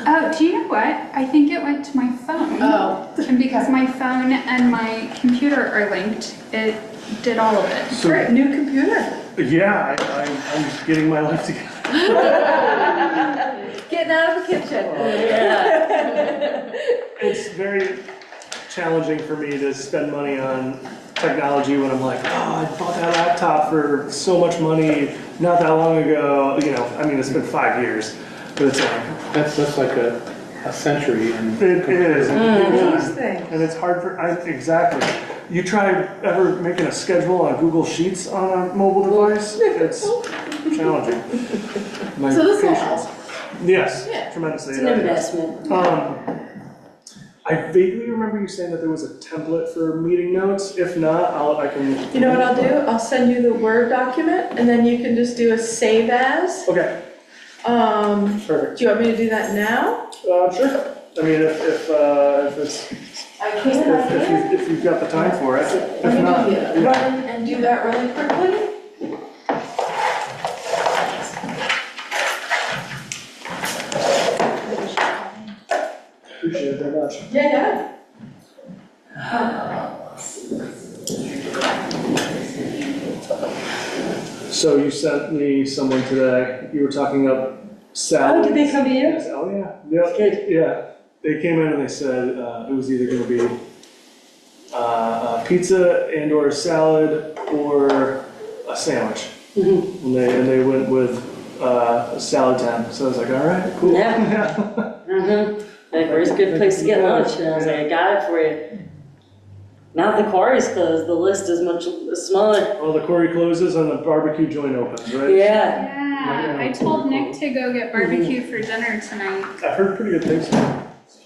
Oh, do you know what? I think it went to my phone. Oh. And because my phone and my computer are linked, it did all of it. So, Great, new computer. yeah, I'm getting my life together. Getting out of the kitchen. Yeah. It's very challenging for me to spend money on technology when I'm like, oh, I bought that laptop for so much money not that long ago. You know, I mean, it's been 5 years, but it's like, That's like a century in it is. These things. And it's hard for, exactly. You try ever making a schedule on Google Sheets on a mobile device? It's challenging. My So this will patience. help. Yes, Yeah. tremendously. It's an investment. I vaguely remember you saying that there was a template for meeting notes. If not, I can. You know what I'll do? I'll send you the Word document and then you can just do a save as. Okay, perfect. Do you want me to do that now? Sure. I mean, if it's, I can. if you've got the time for it. Let If me not, do yeah. run and do that really quickly. Appreciate it very much. Yeah. So you sent me someone today. You were talking up salads. Oh, did they come to you? Yes. Oh, yeah. Yeah. Good. Yeah. They came in and they said it was either going to be pizza and or a salad or a sandwich. Mm-hmm. And they went with a salad 10. So I was like, all right, cool. Yeah. Mm-hmm. Like, where's a good place to get lunch? And I was like, I got it for you. Now the quarry's closed, the list is much smaller. Well, the quarry closes and the barbecue joint opens, right? Yeah. Yeah, I told Nick to go get barbecue for dinner tonight. I've heard pretty good things.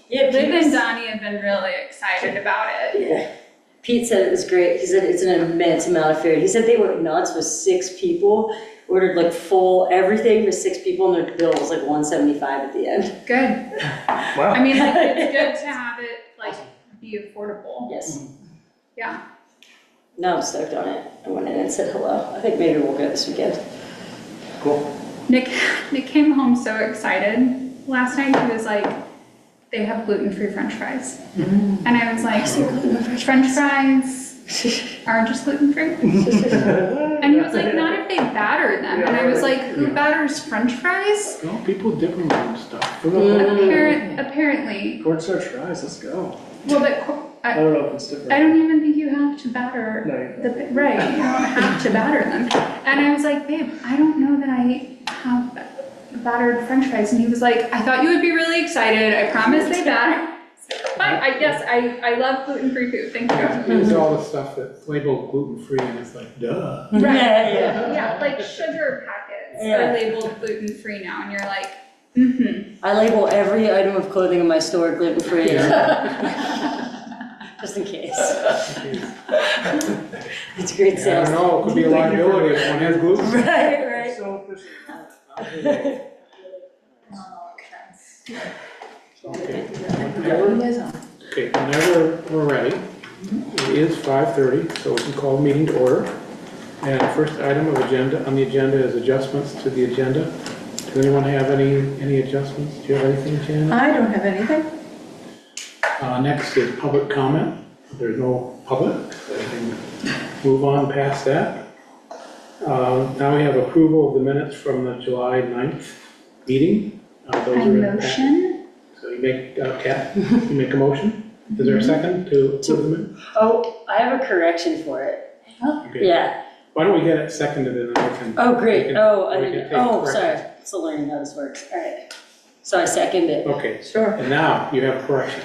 Yeah, Liv Pete, and Donnie have been really excited about it. yeah. Pete said it was great. He said it's an immense amount of food. He said they went nuts with 6 people. Ordered like full everything for 6 people, and their bill was like $175 at the end. Good. Wow. I mean, like, it's good to have it, like, be affordable. Yes. Yeah. No, I'm stoked on it. I went in and said hello. I think maybe we'll go this weekend. Cool. Nick came home so excited last night. He was like, they have gluten-free French fries. And I was like, French fries are just gluten-free? And he was like, not if they batter them. And I was like, who batters French fries? Well, people dip them in stuff. Apparently. Cornstarch fries, let's go. Well, but I don't know if it's different. I don't even think you have to batter No. right. You don't have to batter them. And I was like, babe, I don't know that I have battered French fries. And he was like, I thought you would be really excited. I promise they batter. Fine. I love gluten-free food. Thank you. There's all the stuff that's labeled gluten-free and it's like, duh. Right. Yeah. Yeah, like sugar packets Yeah. are labeled gluten-free now, and you're like, mm-hmm. I label every item of clothing in my store gluten-free. Just in case. It's a great I sales. don't know, it could be a liability if one has gluten. Right, right. So efficient. Okay, Yeah. Okay, whenever we're ready, it is 5:30, so we can call the meeting to order. And the first item of agenda, on the agenda is adjustments to the agenda. Does anyone have any adjustments? Do you have anything, Janet? I don't have anything. Next is public comment. There's no public, so we can move on past that. Now we have approval of the minutes from the July 9th meeting. Those I are in the packet. motion. So you make, Kat, you make a motion? Is there a second to approve the minutes? Oh, I have a correction for it. Okay. Yeah. Why don't we get it seconded and then we can. Oh, great. we can- Oh, we can take sorry. corrections. Still learning how this works. All right. So I second it. Okay, Sure. and now you have correction.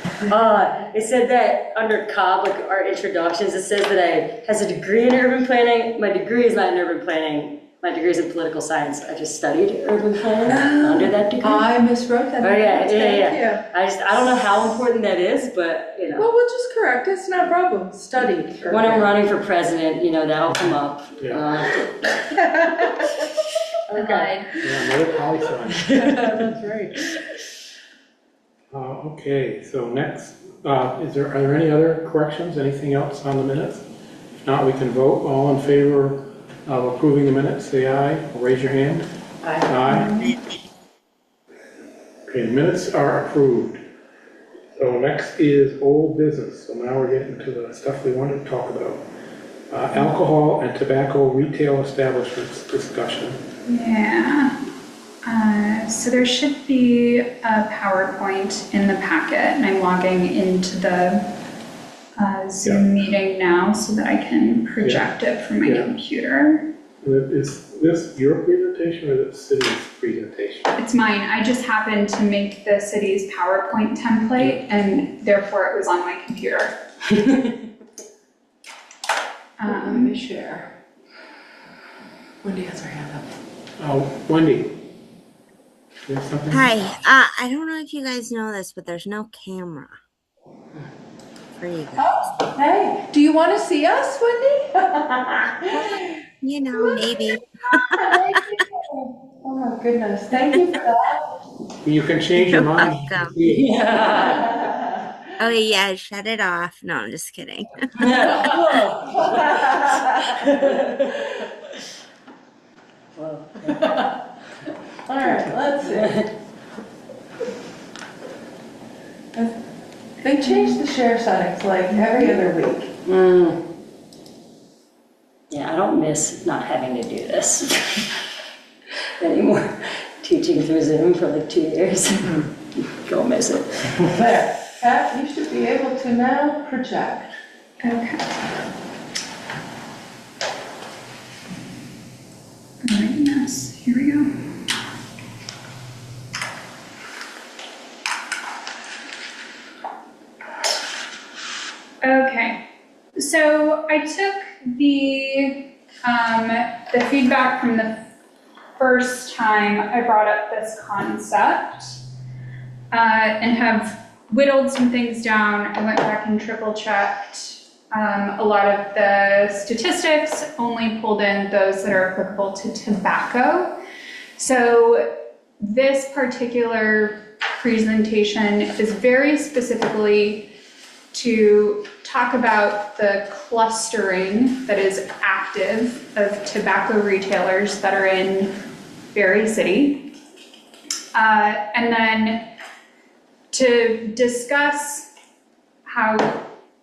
It said that under COB, like our introductions, it says that I has a degree in urban planning. My degree is not in urban planning. My degree is in political science. I just studied urban planning under that degree. I miswrote that. Oh, yeah, Thank yeah. I don't know how important that is, but you you. know. Well, we'll just correct it. It's not a problem. Study. When I'm running for president, you know, that'll come up. Okay. Yeah, another poli sci. That's right. Okay, so next, are there any other corrections, anything else on the minutes? If not, we can vote. All in favor of approving the minutes, say aye, or raise your hand. Aye. Okay, minutes are approved. So next is old business. So now we're getting to the stuff we wanted to talk about. Alcohol and tobacco retail establishments discussion. Yeah. So there should be a PowerPoint in the packet, and I'm logging into the Zoom meeting now so that I can project it from my computer. Is this your presentation or the city's presentation? It's mine. I just happened to make the city's PowerPoint template, and therefore it was on my computer. Let me share. Wendy has her hand up. Oh, Wendy. You have something? Hi, I don't know if you guys know this, but there's no camera for you guys. Hey, do you want to see us, Wendy? You know, maybe. Oh my goodness, thank you for that. You can change your You're mind. welcome. Yeah. Oh yeah, shut it off. No, I'm just kidding. All right, let's see. They changed the share settings like every other week. Yeah, I don't miss not having to do this anymore. Teaching through Zoom for like 2 years. Don't miss it. There, Pat, you should be able to now project. Okay. Alright, here we go. Okay, so I took the feedback from the first time I brought up this concept and have whittled some things down. I went back and triple checked a lot of the statistics, only pulled in those that are applicable to tobacco. So this particular presentation is very specifically to talk about the clustering that is active of tobacco retailers that are in Barre City. And then to discuss how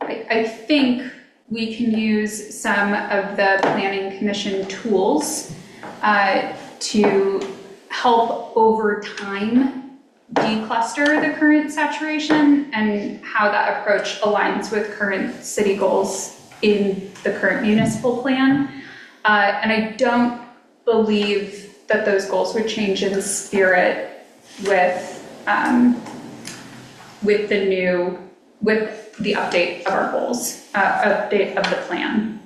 I think we can use some of the Planning Commission tools to help over time decluster the current saturation and how that approach aligns with current city goals in the current municipal plan. And I don't believe that those goals would change in spirit with the update of our goals, update of the plan.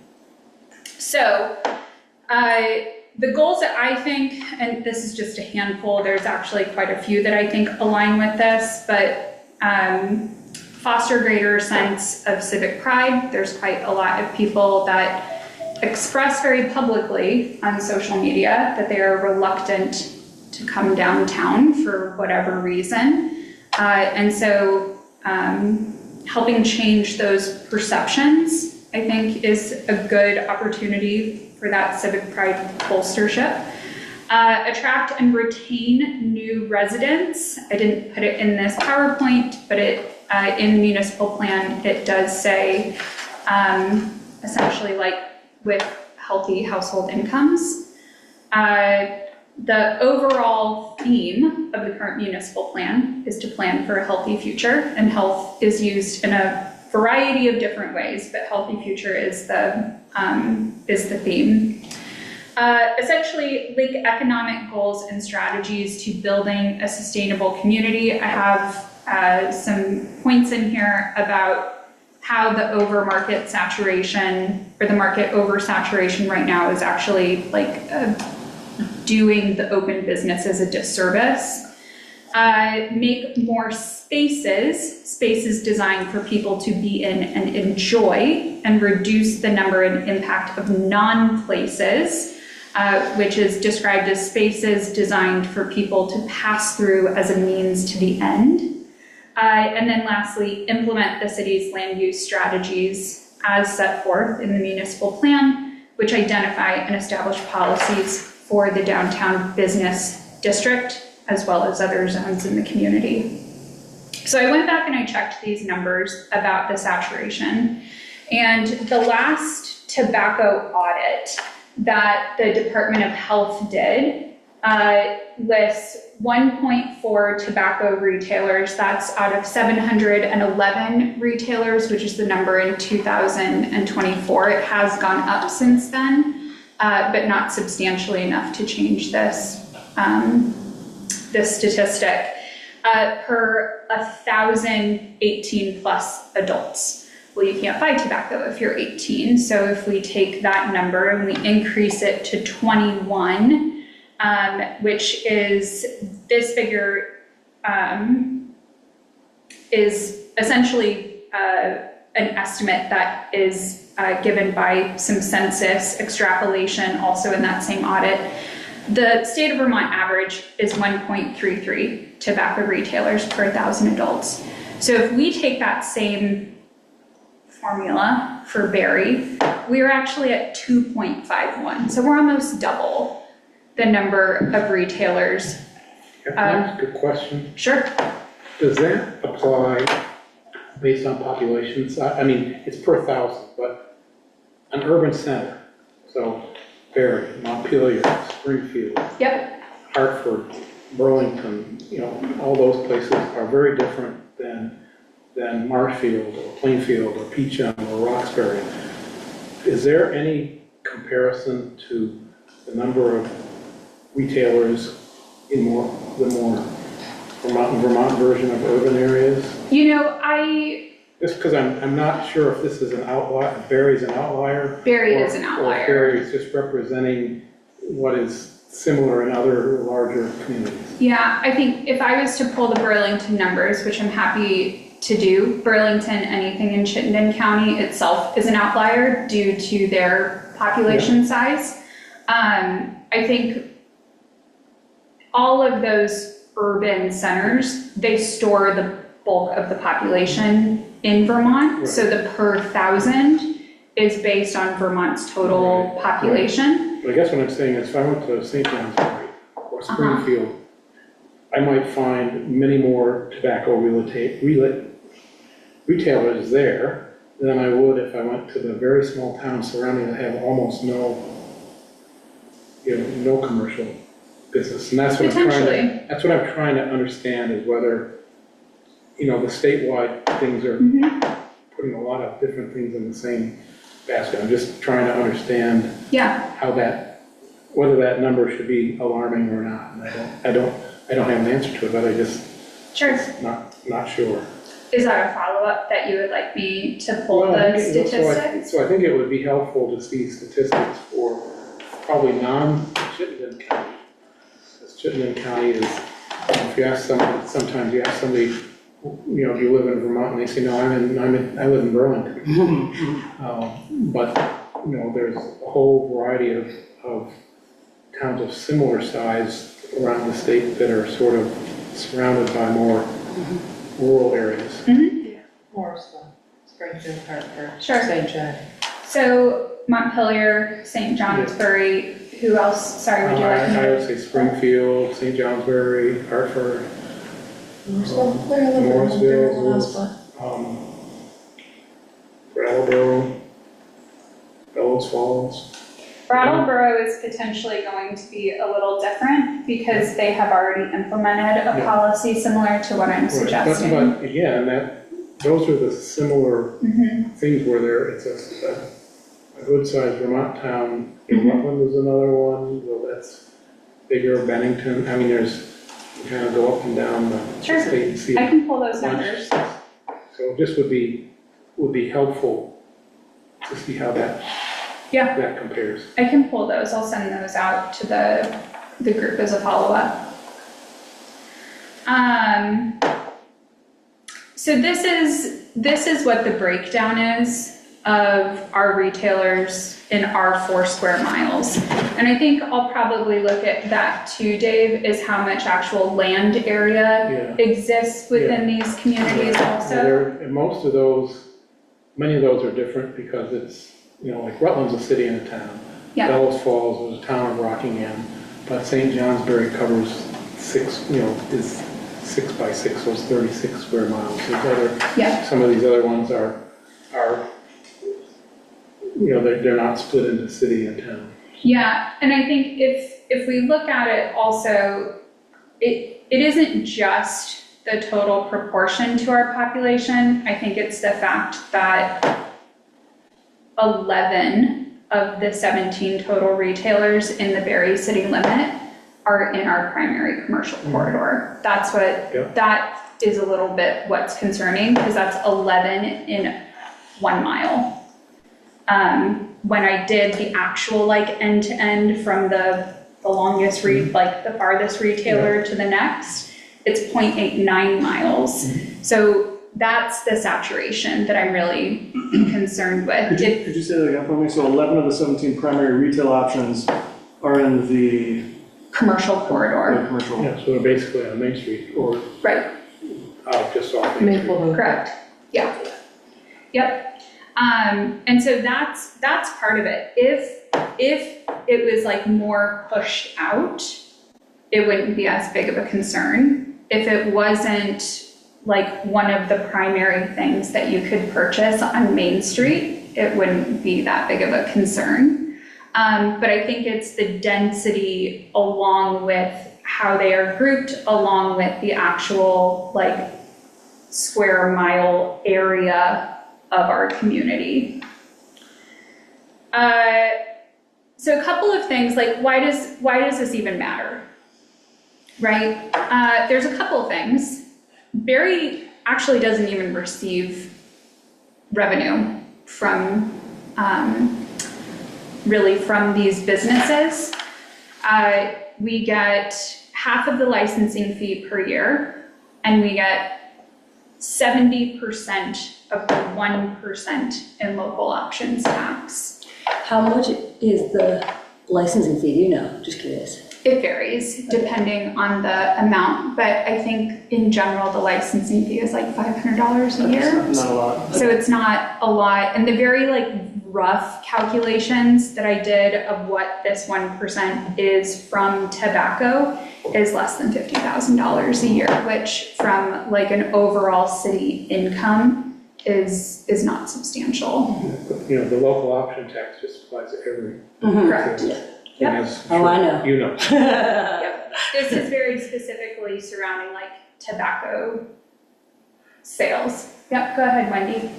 So the goals that I think, and this is just a handful, there's actually quite a few that I think align with this, but foster greater sense of civic pride. There's quite a lot of people that express very publicly on social media that they are reluctant to come downtown for whatever reason. And so helping change those perceptions, I think, is a good opportunity for that civic pride bolstership. Attract and retain new residents. I didn't put it in this PowerPoint, but in the municipal plan, it does say essentially like with healthy household incomes. The overall theme of the current municipal plan is to plan for a healthy future, and health is used in a variety of different ways, but healthy future is the theme. Essentially, link economic goals and strategies to building a sustainable community. I have some points in here about how the over-market saturation, or the market over-saturation right now is actually like doing the open businesses a disservice. Make more spaces designed for people to be in and enjoy, and reduce the number and impact of non-places, which is described as spaces designed for people to pass through as a means to the end. And then lastly, implement the city's land use strategies as set forth in the municipal plan, which identify and establish policies for the downtown business district as well as other zones in the community. So I went back and I checked these numbers about the saturation. And the last tobacco audit that the Department of Health did lists 1.4 tobacco retailers. That's out of 711 retailers, which is the number in 2024. It has gone up since then, but not substantially enough to change this, this statistic. Per 1,000 18 plus adults. Well, you can't buy tobacco if you're 18. So if we take that number and we increase it to 21, which is, this figure is essentially an estimate that is given by some census extrapolation also in that same audit. The state of Vermont average is 1.33 tobacco retailers per 1,000 adults. So if we take that same formula for Barre, we're actually at 2.51. So we're almost double the number of retailers. Can I ask a question? Sure. Does that apply based on population size? I mean, it's per 1,000, but an urban center, so Barre, Montpelier, Springfield, Yep. Hartford, Burlington, you know, all those places are very different than Marshfield or Plainfield or Peachum or Roxbury. Is there any comparison to the number of retailers in the more Vermont version of urban areas? You know, Just because I'm not sure if this is an outlier, Barre's an outlier. Barre is an outlier. Or Barre is just representing what is similar in other larger communities. Yeah, I think if I was to pull the Burlington numbers, which I'm happy to do, Burlington, anything in Chittenden County itself is an outlier due to their population size. I think all of those urban centers, they store the bulk of the population in Vermont. Right. So the per 1,000 is based on Vermont's total Right. population. But I guess what I'm saying is if I went to St. Johnsbury or Springfield, I might find many more tobacco retailers there than I would if I went to the very small towns surrounding that have almost no, no commercial business. And that's what I'm trying to understand is whether, the statewide things are putting a lot of different things in the same basket. I'm just trying to understand how whether that number should be alarming or not. And I don't have an answer to it, but I just not sure. Is that a follow-up that you would like me to pull the statistics? So I think it would be helpful to see statistics for probably non-Chittenden County. Because Chittenden County is, if you ask somebody, sometimes you ask somebody, do you live in Vermont? And they say, no, I live in Burlington. But, there's a whole variety of towns of similar size around the state that are sort of surrounded by more rural areas. Morrisville, Springfield, Hartford, Sure. St. John. So Montpelier, St. Johnsbury, who else? Sorry, would you like me I to? would say Springfield, St. Johnsbury, Hartford, Morrisville, Morrisville, Brattleboro, Bellows Falls. Brattleboro is potentially going to be a little different because they have already implemented a policy similar to what I'm suggesting. But again, those are the similar things where it's a good-sized Vermont town. Rutland is another one. Well, that's bigger. Bennington. I mean, you kind of go up and down the state and see. I can pull those numbers. So this would be helpful to see how that compares. I can pull those. I'll send those out to the group as a follow-up. So this is what the breakdown is of our retailers in our 4 square miles. And I think I'll probably look at that too, Dave, is how much actual land area exists within these communities also. And many of those are different because it's, like Rutland's a city and a town. Yeah. Bellows Falls is a town of Rockingham, but St. Johnsbury covers is 6 by 6, so it's 36 square miles. Yeah. Some of these other ones are, they're not split into city and town. Yeah, and I think if we look at it also, it isn't just the total proportion to our population. I think it's the fact that 11 of the 17 total retailers in the Barre city limit are in our primary commercial corridor. That's what, that is a little bit what's concerning, because that's 11 in 1 mile. When I did the actual like end to end from the longest like the farthest retailer to the next, it's 0.89 miles. So that's the saturation that I'm really concerned with. Could you say that again for me? So 11 of the 17 primary retail options are in the commercial corridor. commercial. Yeah, so they're basically on Main Street or Right, just off Main Street. correct. Yeah. Yep. And so that's part of it. If it was like more pushed out, it wouldn't be as big of a concern. If it wasn't like one of the primary things that you could purchase on Main Street, it wouldn't be that big of a concern. But I think it's the density along with how they are grouped, along with the actual like square mile area of our community. So a couple of things, like why does this even matter, right? There's a couple of things. Barre actually doesn't even receive revenue from, really from these businesses. We get half of the licensing fee per year, and we get 70% of the 1% in local options tax. How much is the licensing fee, do you know? Just curious. It varies depending on the amount, but I think in general, the licensing fee is like $500 a year. Not a lot. So it's not a lot. And the very like rough calculations that I did of what this 1% is from tobacco is less than $50,000 a year, which from like an overall city income is not substantial. The local option tax just applies to every. Correct. Yep. Oh, I know. You know. Yep. This is very specifically surrounding like tobacco sales. Yep, go ahead, Wendy.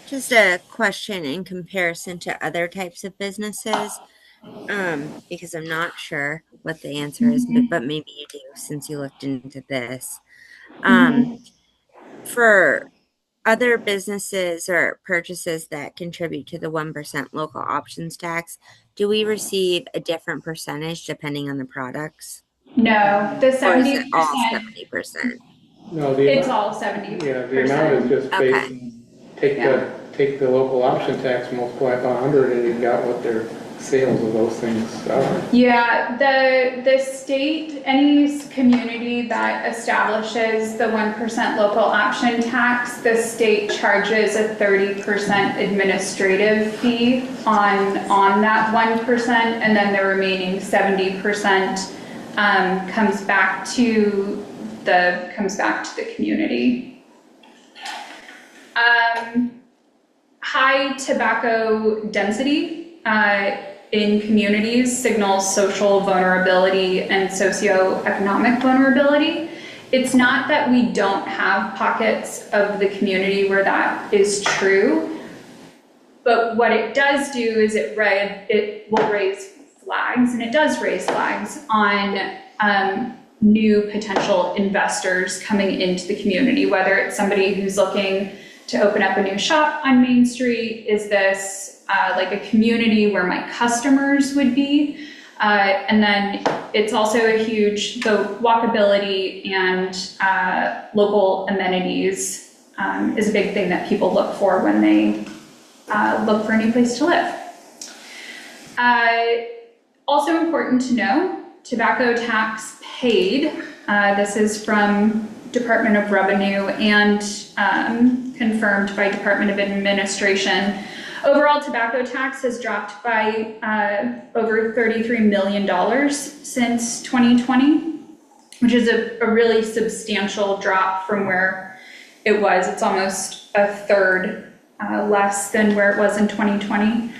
Just a question in comparison to other types of businesses, because I'm not sure what the answer is, but maybe you do since you looked into this. For other businesses or purchases that contribute to the 1% local options tax, do we receive a different percentage depending on the products? No, the 70%. Or is it all 70%? No, It's all 70%. Yeah, the amount is just based, take the local option tax, multiply it by 100, and you've got what their sales of those things are. Yeah, the state, any community that establishes the 1% local option tax, the state charges a 30% administrative fee on that 1%, and then the remaining 70% comes back to the community. High tobacco density in communities signals social vulnerability and socioeconomic vulnerability. It's not that we don't have pockets of the community where that is true, but what it does do is it will raise flags, and it does raise flags on new potential investors coming into the community, whether it's somebody who's looking to open up a new shop on Main Street. Is this like a community where my customers would be? And then it's also a huge, so walkability and local amenities is a big thing that people look for when they look for a new place to live. Also important to know, tobacco tax paid, this is from Department of Revenue and confirmed by Department of Administration. Overall tobacco tax has dropped by over $33 million since 2020. which is a really substantial drop from where it was. It's almost a third less than where it was in 2020.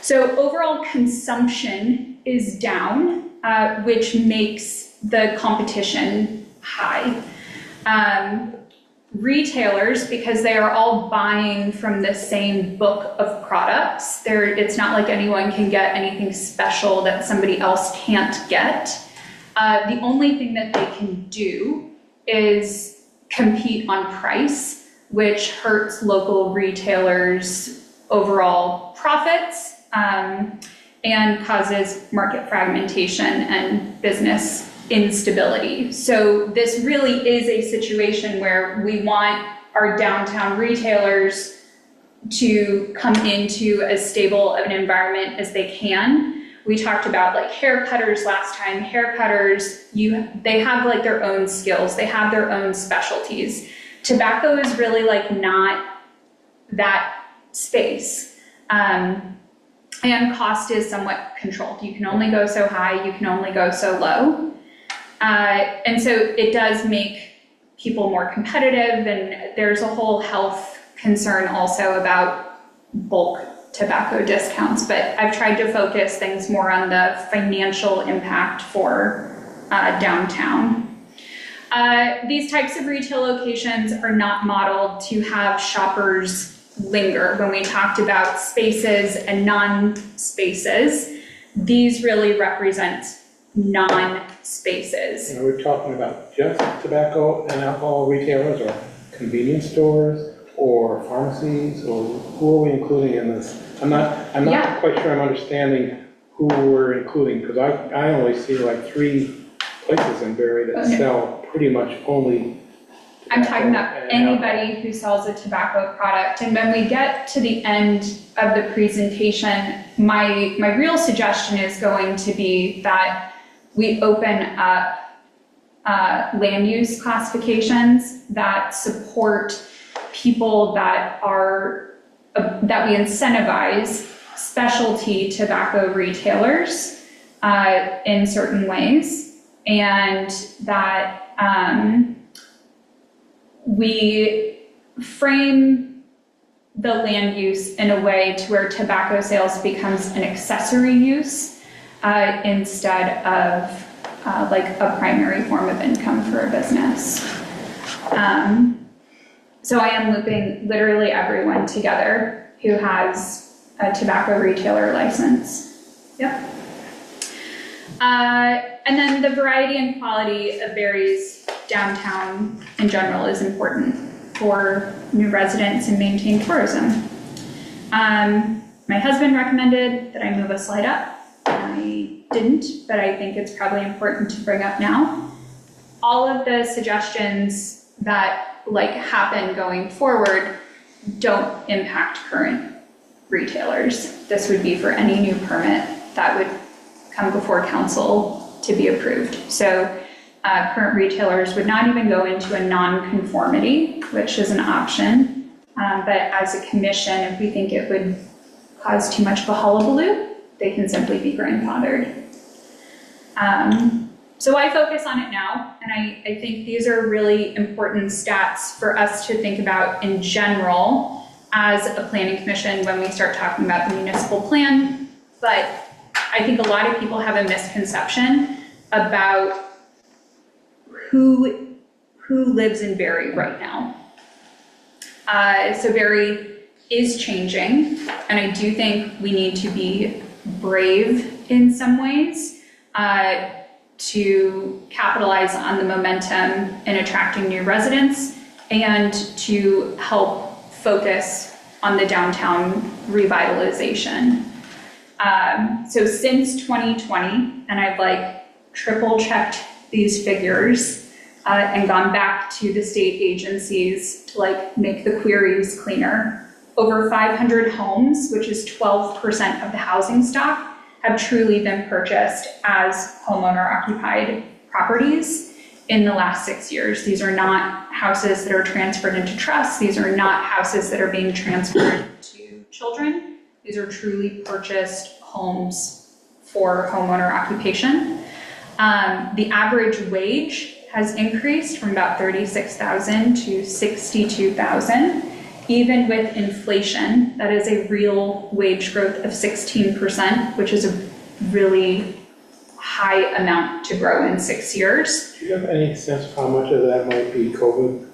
So overall consumption is down, which makes the competition high. Retailers, because they are all buying from the same book of products, it's not like anyone can get anything special that somebody else can't get. The only thing that they can do is compete on price, which hurts local retailers' overall profits, and causes market fragmentation and business instability. So this really is a situation where we want our downtown retailers to come into as stable of an environment as they can. We talked about like hair cutters last time. Hair cutters, they have like their own skills, they have their own specialties. Tobacco is really like not that space. And cost is somewhat controlled. You can only go so high, you can only go so low. And so it does make people more competitive, and there's a whole health concern also about bulk tobacco discounts, but I've tried to focus things more on the financial impact for downtown. These types of retail locations are not modeled to have shoppers linger. When we talked about spaces and non-spaces, these really represent non-spaces. And are we talking about just tobacco and alcohol retailers, or convenience stores, or pharmacies, or who are we including in this? I'm not quite sure I'm understanding who we're including, because I only see like 3 places in Barre that sell pretty much only I'm talking about anybody who sells a tobacco product. And when we get to the end of the presentation, my real suggestion is going to be that we open up land use classifications that support people that we incentivize specialty tobacco retailers in certain ways, and that we frame the land use in a way to where tobacco sales becomes an accessory use instead of like a primary form of income for a business. So I am looping literally everyone together who has a tobacco retailer license. Yep. And then the variety and quality of Barre's downtown in general is important for new residents and maintain tourism. My husband recommended that I move a slide up. I didn't, but I think it's probably important to bring up now. All of the suggestions that like happen going forward don't impact current retailers. This would be for any new permit that would come before council to be approved. So current retailers would not even go into a non-conformity, which is an option. But as a commission, if we think it would cause too much of a hullabaloo, they can simply be grandfathered. So I focus on it now, and I think these are really important stats for us to think about in general as a planning commission when we start talking about the municipal plan. But I think a lot of people have a misconception about who lives in Barre right now. So Barre is changing, and I do think we need to be brave in some ways to capitalize on the momentum in attracting new residents and to help focus on the downtown revitalization. So since 2020, and I've like triple checked these figures and gone back to the state agencies to like make the queries cleaner, over 500 homes, which is 12% of the housing stock, have truly been purchased as homeowner-occupied properties in the last 6 years. These are not houses that are transferred into trusts. These are not houses that are being transferred to children. These are truly purchased homes for homeowner occupation. The average wage has increased from about 36,000 to 62,000. Even with inflation, that is a real wage growth of 16%, which is a really high amount to grow in 6 years. Do you have any sense of how much of that might be COVID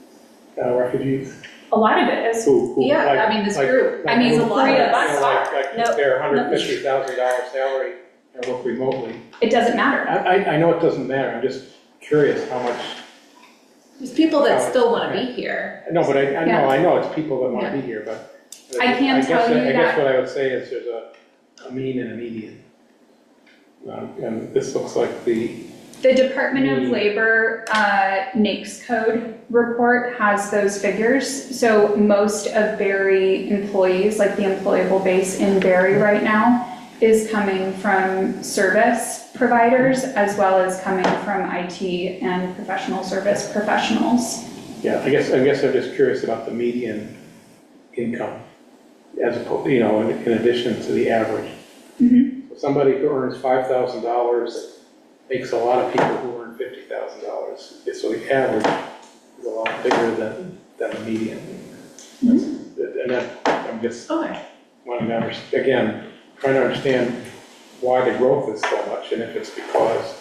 refugees? A lot of it is. Yeah, like- I mean, this like- group, like I mean, who- a lot of you know, us like No, their $150,000 salary and work remotely. It doesn't matter. I know it doesn't matter, I'm just curious how much, There's people that still wanna be here. no, but I Yeah. know it's people that wanna be here, but. I can tell you I guess that- what I would say is there's a mean and a median. And this looks like the, The Department of Labor NAICS code report has those figures. So most of Barre employees, like the employable base in Barre right now, is coming from service providers as well as coming from IT and professional service professionals. yeah, I guess I'm just curious about the median income as opposed, you know, in addition to the average. So somebody who earns $5,000 makes a lot of people who earn $50,000. So the average is a lot bigger than the median. And that, I'm just Okay. wanting to understand, again, trying to understand why the growth is so much, and if it's because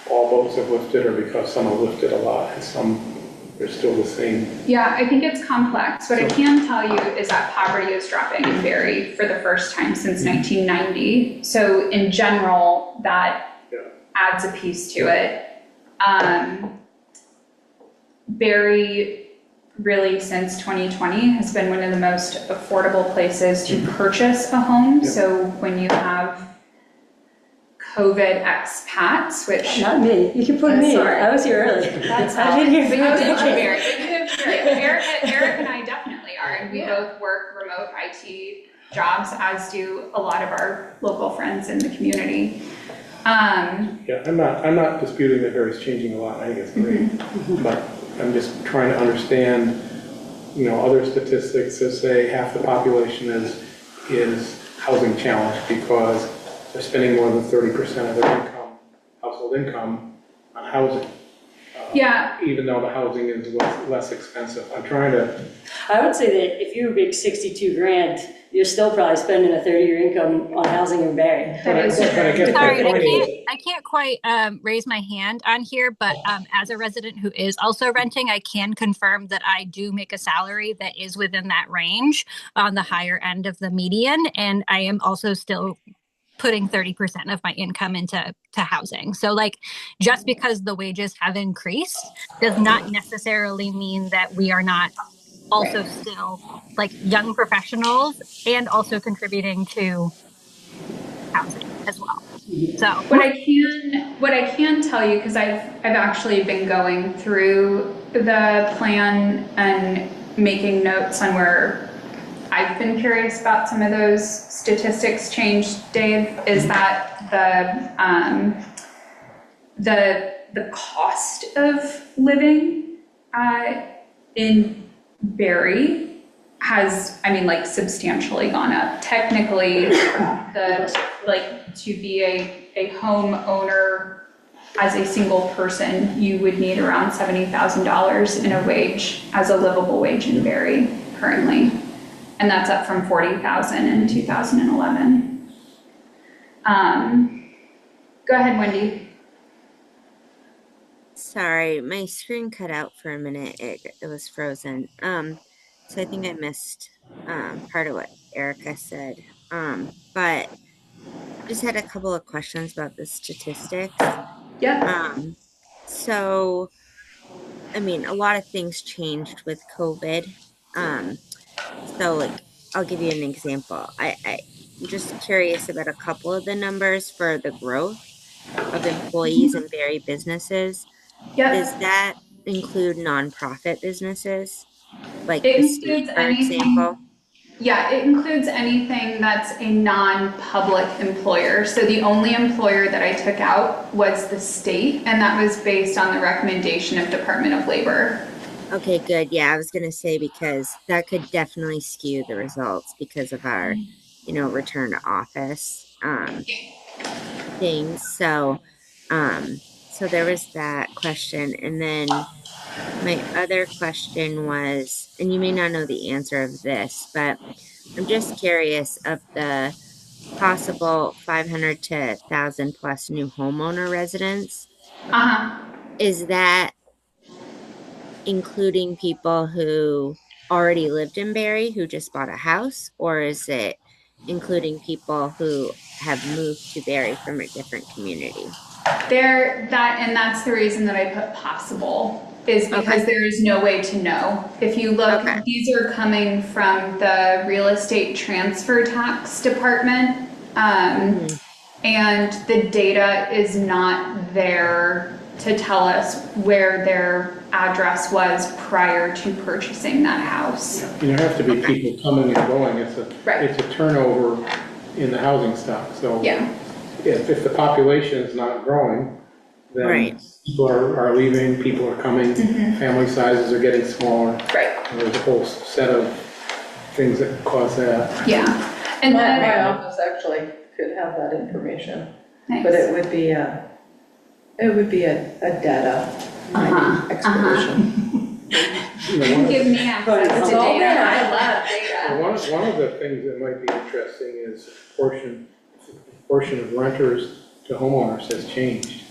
all boats have lifted or because some have lifted a lot and some are still the same. Yeah, I think it's complex. What I can tell you is that poverty is dropping in Barre for the first time since 1990. So in general, that adds a piece to it. Barre really since 2020 has been one of the most affordable places to purchase a home. Yeah. So when you have COVID expats, which Not me, you can put I'm me in, sorry. I was here early. That's I've been here for But you a live in decade. Barre. You live in Barre. Eric and I definitely are, and we Yeah. both work remote IT jobs, as do a lot of our local friends in the community. Yeah, I'm not disputing that Barry's changing a lot, I think it's great. But I'm just trying to understand, you know, other statistics that say half the population is housing challenged because they're spending more than 30% of their income, household income, on housing. Yeah. Even though the housing is less expensive. I'm trying to, I would say that if you make 62 grand, you're still probably spending a third of your income on housing in Barre. That is but I guess Sorry, my point is, I can't quite raise my hand on here, but as a resident who is also renting, I can confirm that I do make a salary that is within that range on the higher end of the median, and I am also still putting 30% of my income into housing. So like just because the wages have increased does not necessarily mean that we are not also still like young professionals and also contributing to housing as well. So What I can tell you, because I've actually been going through the plan and making notes on where I've been curious about some of those statistics changed, Dave, is that the cost of living in Barre has, I mean, like substantially gone up. Technically, to be a homeowner as a single person, you would need around $70,000 in a wage as a livable wage in Barre currently. And that's up from $40,000 in 2011. Go ahead, Wendy. Sorry, my screen cut out for a minute. It was frozen. So I think I missed part of what Erica said. But just had a couple of questions about the statistics. Yeah. So I mean, a lot of things changed with COVID. So like I'll give you an example. I'm just curious about a couple of the numbers for the growth of employees in Barre businesses. Yep. Does that include nonprofit businesses? Like It the state, includes for anything. example? Yeah, it includes anything that's a non-public employer. So the only employer that I took out was the state, and that was based on the recommendation of Department of Labor. Okay, good. Yeah, I was gonna say because that could definitely skew the results because of our, return to office things. So so there was that question. And then my other question was, and you may not know the answer of this, but I'm just curious of the possible 500 to 1,000 plus new homeowner residents. Uh-huh. Is that including people who already lived in Barre who just bought a house, or is it including people who have moved to Barre from a different community? And that's the reason that I put possible, is because Okay. there is no way to know. If you look, Okay. these are coming from the real estate transfer tax department. Mhm. And the data is not there to tell us where their address was prior to purchasing that house. You know, have to be Okay. people coming and going. Right. It's a turnover in the housing stock. So Yeah, if the population is not growing, then Right. people are leaving, people are coming, family sizes are getting smaller. right, And there's a whole set of things that cause that. yeah. And My then, office actually could have that information, nice. but it would be a data mining expedition. You know, one of- Give me access to Oh, data, man. I love Well, data. one of the things that might be interesting is portion of renters to homeowners has changed.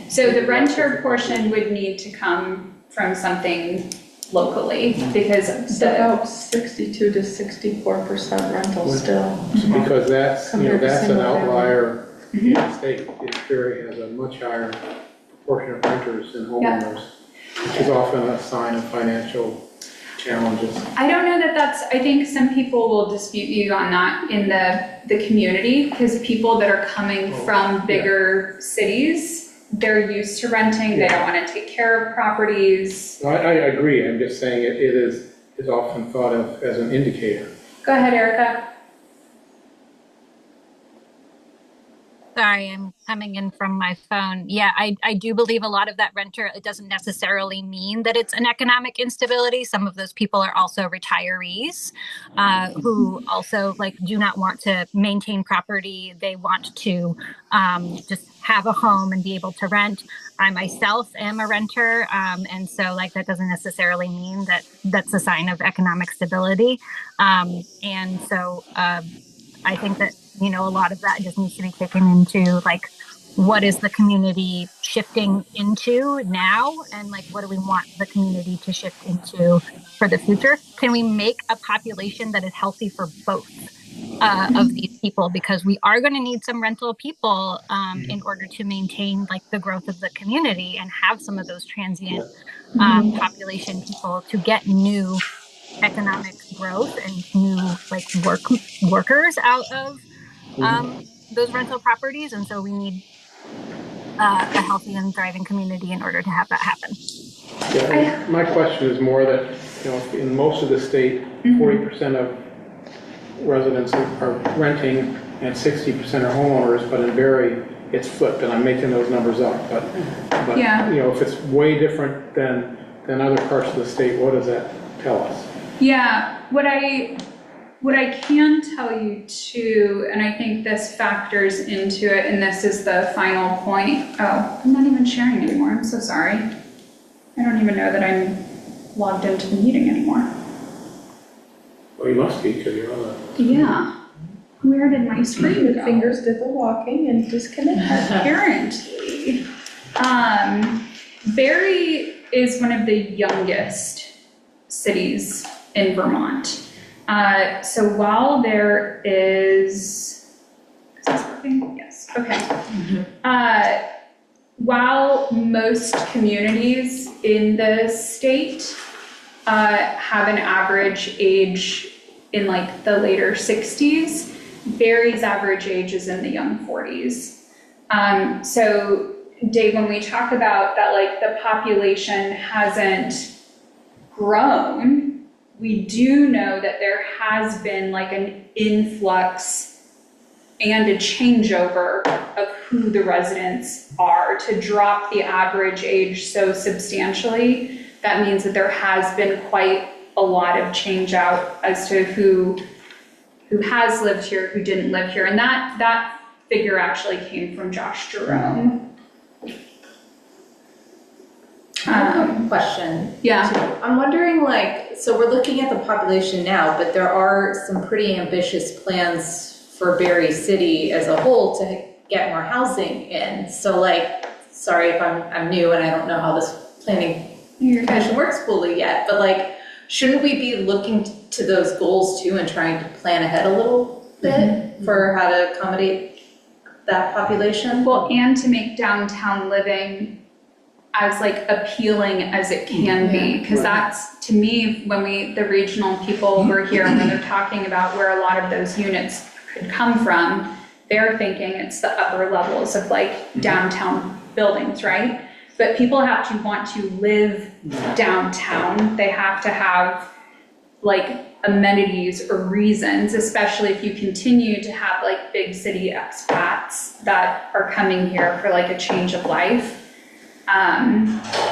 So the renter portion would need to come from something locally, because It's the, about 62 to 64% rental still. Because that's, you know, Compared to that's an single family. outlier in the state. Barre has a much higher proportion of renters than homeowners, which is often a sign of financial challenges. I don't know that that's, I think some people will dispute you on that in the community, because people that are coming from bigger cities, they're used to renting, they don't want to take care of properties. No, I agree, I'm just saying it is often thought of as an indicator. Go ahead, Erica. Sorry, I'm coming in from my phone. Yeah, I do believe a lot of that renter, it doesn't necessarily mean that it's an economic instability. Some of those people are also retirees who also like do not want to maintain property. They want to just have a home and be able to rent. I myself am a renter, and so like that doesn't necessarily mean that that's a sign of economic stability. And so I think that, you know, a lot of that just needs to be taken into like, what is the community shifting into now? And like, what do we want the community to shift into for the future? Can we make a population that is healthy for both of these people? Because we are going to need some rental people in order to maintain like the growth of the community and have some of those transient population people to get new economic growth and new like workers out of those rental properties. And so we need a healthy and thriving community in order to have that happen. Yeah, my question is more that, you know, in most of the state, 40% of residents are renting and 60% are homeowners, but in Barre, it's flipped, and I'm making those numbers up, but Yeah. you know, if it's way different than other parts of the state, what does that tell us? Yeah, what I can tell you too, and I think this factors into it, and this is the final point. Oh, I'm not even sharing anymore. I'm so sorry. I don't even know that I'm logged into the meeting anymore. Well, you must be, because you're on the... Yeah. Where did my screen Your go? fingers did the walking and disconnected. Apparently. Barre is one of the youngest cities in Vermont. So while there is this working? Yes, okay. While most communities in the state have an average age in like the later 60s, Barry's average age is in the young 40s. So Dave, when we talk about that, like the population hasn't grown, we do know that there has been like an influx and a changeover of who the residents are. To drop the average age so substantially, that means that there has been quite a lot of change out as to who has lived here, who didn't live here. And that figure actually came from Josh Jerome. question. Yeah. too. I'm wondering, like, so we're looking at the population now, but there are some pretty ambitious plans for Barre City as a whole to get more housing in. So like, sorry if I'm new and I don't know how this planning commission works fully yet, but like, shouldn't we be looking to those goals too and trying to plan ahead a little bit for how to accommodate that population? Well, and to make downtown living as like appealing as it can be, because that's, to me, when the regional people were here, when they're talking about where a lot of those units could come from, they're thinking it's the upper levels of like downtown buildings, right? But people have to want to live downtown. They have to have like amenities or reasons, especially if you continue to have like big city expats that are coming here for like a change of life.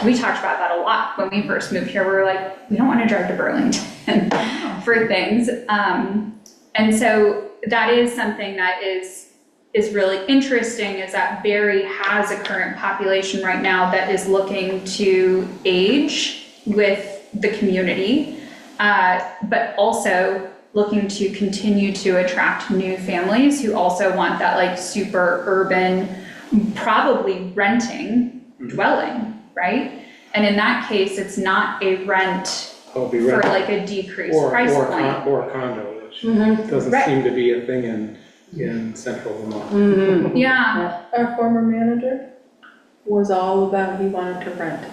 We talked about that a lot when we first moved here. We were like, we don't want to drive to Burlington for things. And so that is something that is really interesting, is that Barre has a current population right now that is looking to age with the community, but also looking to continue to attract new families who also want that like super urban, probably renting dwelling, right? And in that case, it's not a rent for like a decreased price point. Or a condo, which doesn't Right. seem to be a thing in central Vermont. Yeah. Our former manager was all about, he wanted to rent.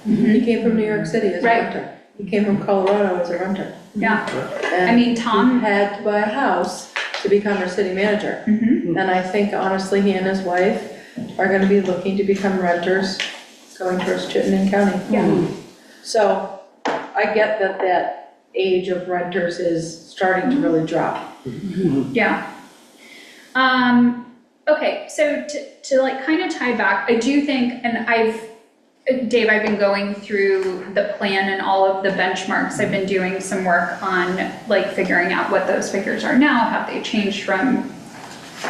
He came from New York City as a Right. renter. He came from Colorado as a renter. Yeah. And I mean, Tom he had to buy a house to become our city manager. Mhm. And I think honestly, he and his wife are gonna be looking to become renters going towards Chittenden County. Yeah. So I get that age of renters is starting to really drop. Yeah. Okay, so to like kind of tie back, I do think, and Dave, I've been going through the plan and all of the benchmarks. I've been doing some work on like figuring out what those figures are now, have they changed from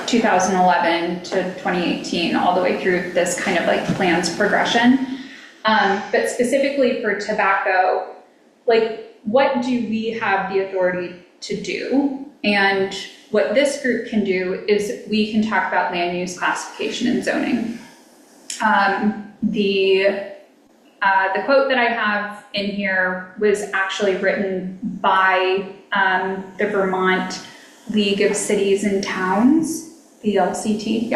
2011 to 2018, all the way through this kind of like plans progression. But specifically for tobacco, like what do we have the authority to do? And what this group can do is we can talk about land use classification and zoning. The quote that I have in here was actually written by the Vermont League of Cities and Towns, the LCT,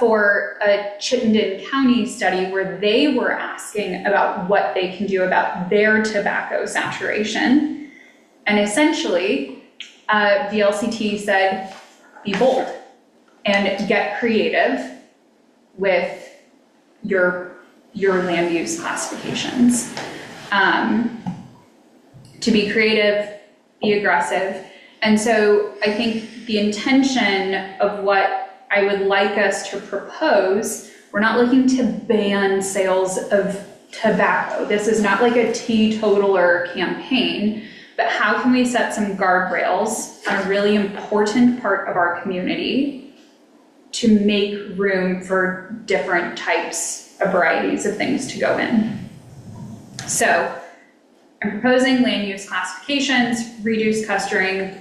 for a Chittenden County study where they were asking about what they can do about their tobacco saturation. And essentially, the LCT said, be bold and get creative with your land use classifications. To be creative, be aggressive. And so I think the intention of what I would like us to propose, we're not looking to ban sales of tobacco. This is not like a teetotaler campaign, but how can we set some guardrails on a really important part of our community to make room for different types of varieties of things to go in? So I'm proposing land use classifications, reduce clustering,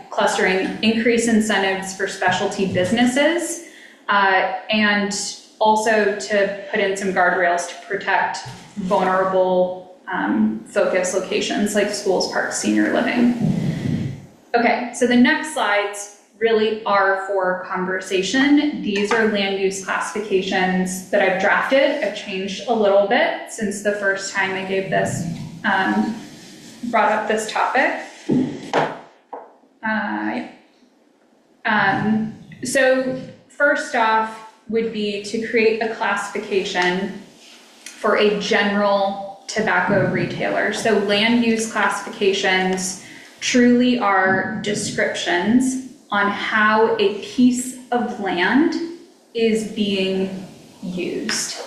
increase incentives for specialty businesses, and also to put in some guardrails to protect vulnerable focus locations like schools, parks, senior living. Okay, so the next slides really are for conversation. These are land use classifications that I've drafted. I've changed a little bit since the first time I gave this, brought up this topic. So first off would be to create a classification for a general tobacco retailer. So land use classifications truly are descriptions on how a piece of land is being used.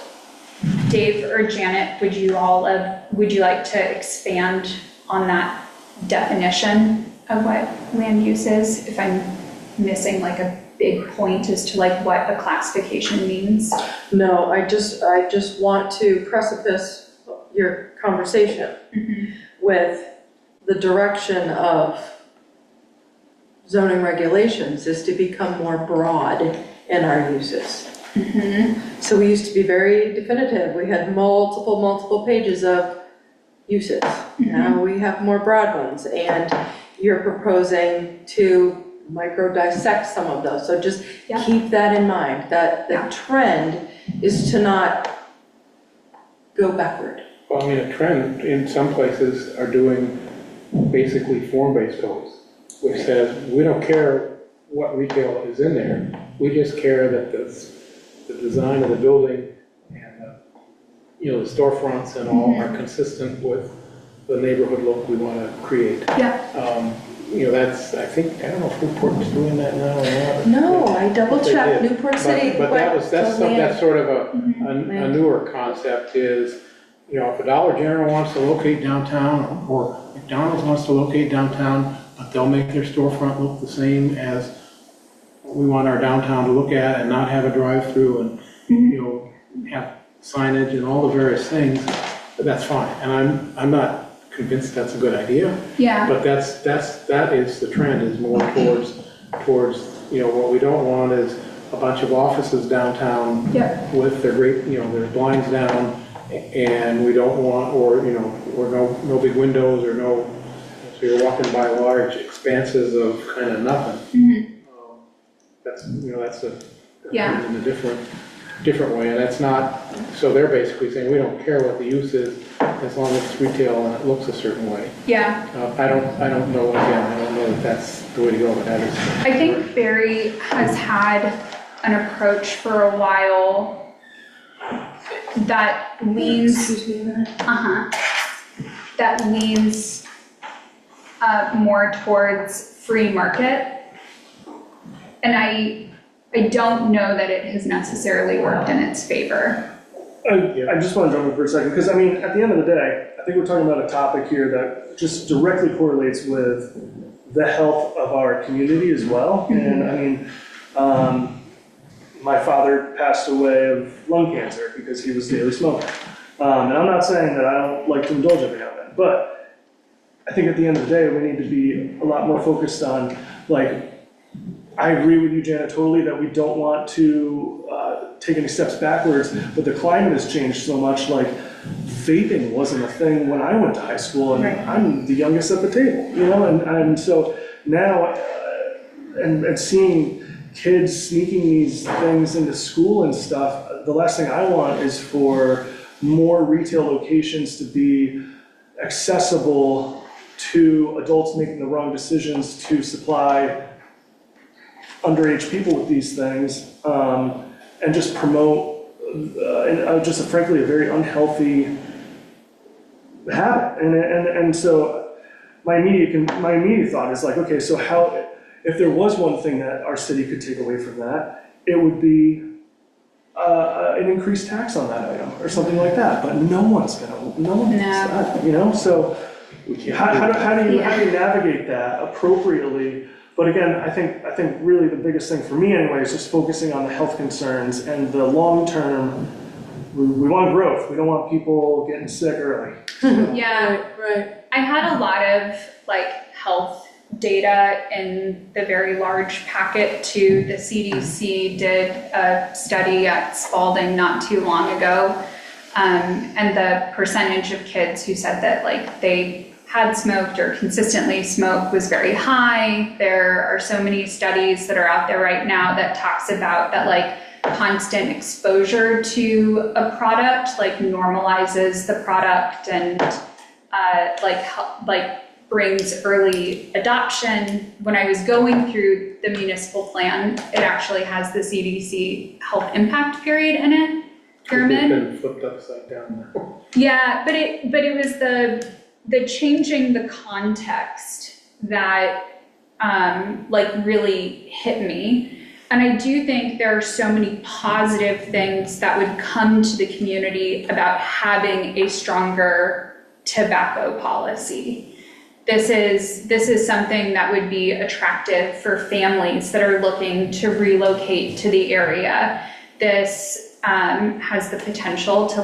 Dave or Janet, would you like to expand on that definition of what land use is? If I'm missing like a big point as to like what a classification means. No, I just want to preface your conversation with the direction of zoning regulations is to become more broad in our uses. So we used to be very definitive. We had multiple pages of uses. Now we have more broad ones, and you're proposing to micro dissect some of those. So just keep that in mind, that the trend is to not go backward. Well, I mean, a trend in some places are doing basically form-based codes, which says, we don't care what retail is in there, we just care that the design of the building and the storefronts and all are consistent with the neighborhood look we want to create. That's, I don't know if Newport's doing that now or not. No, I double checked Newport City. But that's sort of a newer concept is, if a Dollar General wants to locate downtown, or McDonald's wants to locate downtown, but they'll make their storefront look the same as what we want our downtown to look at, and not have a drive-through and, have signage and all the various things, that's fine. And I'm not convinced that's a good idea. Yeah. But that is the trend, is more towards, what we don't want is a bunch of offices downtown with their great, their blinds down, and we don't want, or no big windows, or no, so you're walking by large expanses of kind of nothing. That's in a different way, and that's not, so they're basically saying, we don't care what the use is, as long as it's retail and it looks a certain way. Yeah. I don't know, again, I don't know if that's the way to go, but that is. I think Barre has had an approach for a while that leans, that leans more towards free market. And I don't know that it has necessarily worked in its favor. I just want to jump in for a second, because I mean, at the end of the day, I think we're talking about a topic here that just directly correlates with the health of our community as well. And I mean, my father passed away of lung cancer because he was a daily smoker. And I'm not saying that I don't like to indulge every now and then, but I think at the end of the day, we need to be a lot more focused on, like, I agree with you, Jana, totally, that we don't want to take any steps backwards, but the climate has changed so much. Like, vaping wasn't a thing when I went to high school, and I'm the youngest at the table, and so now, and seeing kids sneaking these things into school and stuff, the last thing I want is for more retail locations to be accessible to adults making the wrong decisions to supply underage people with these things, and just promote just frankly a very unhealthy habit. And so my immediate thought is like, okay, so how, if there was one thing that our city could take away from that, it would be an increased tax on that item or something like that. But no one's does that, so how do you navigate that appropriately? But again, I think really the biggest thing for me anyway is just focusing on the health concerns and the long term. We want growth. We don't want people getting sick early. Yeah, Right. I had a lot of health data in the very large packet too. The CDC did a study at Spalding not too long ago, and the percentage of kids who said that they had smoked or consistently smoked was very high. There are so many studies that are out there right now that talks about that constant exposure to a product normalizes the product and brings early adoption. When I was going through the municipal plan, it actually has the CDC health impact period in it, pyramid. It's been flipped upside down now. Yeah, but it was the changing the context that really hit me. And I do think there are so many positive things that would come to the community about having a stronger tobacco policy. This is something that would be attractive for families that are looking to relocate to the area. This has the potential to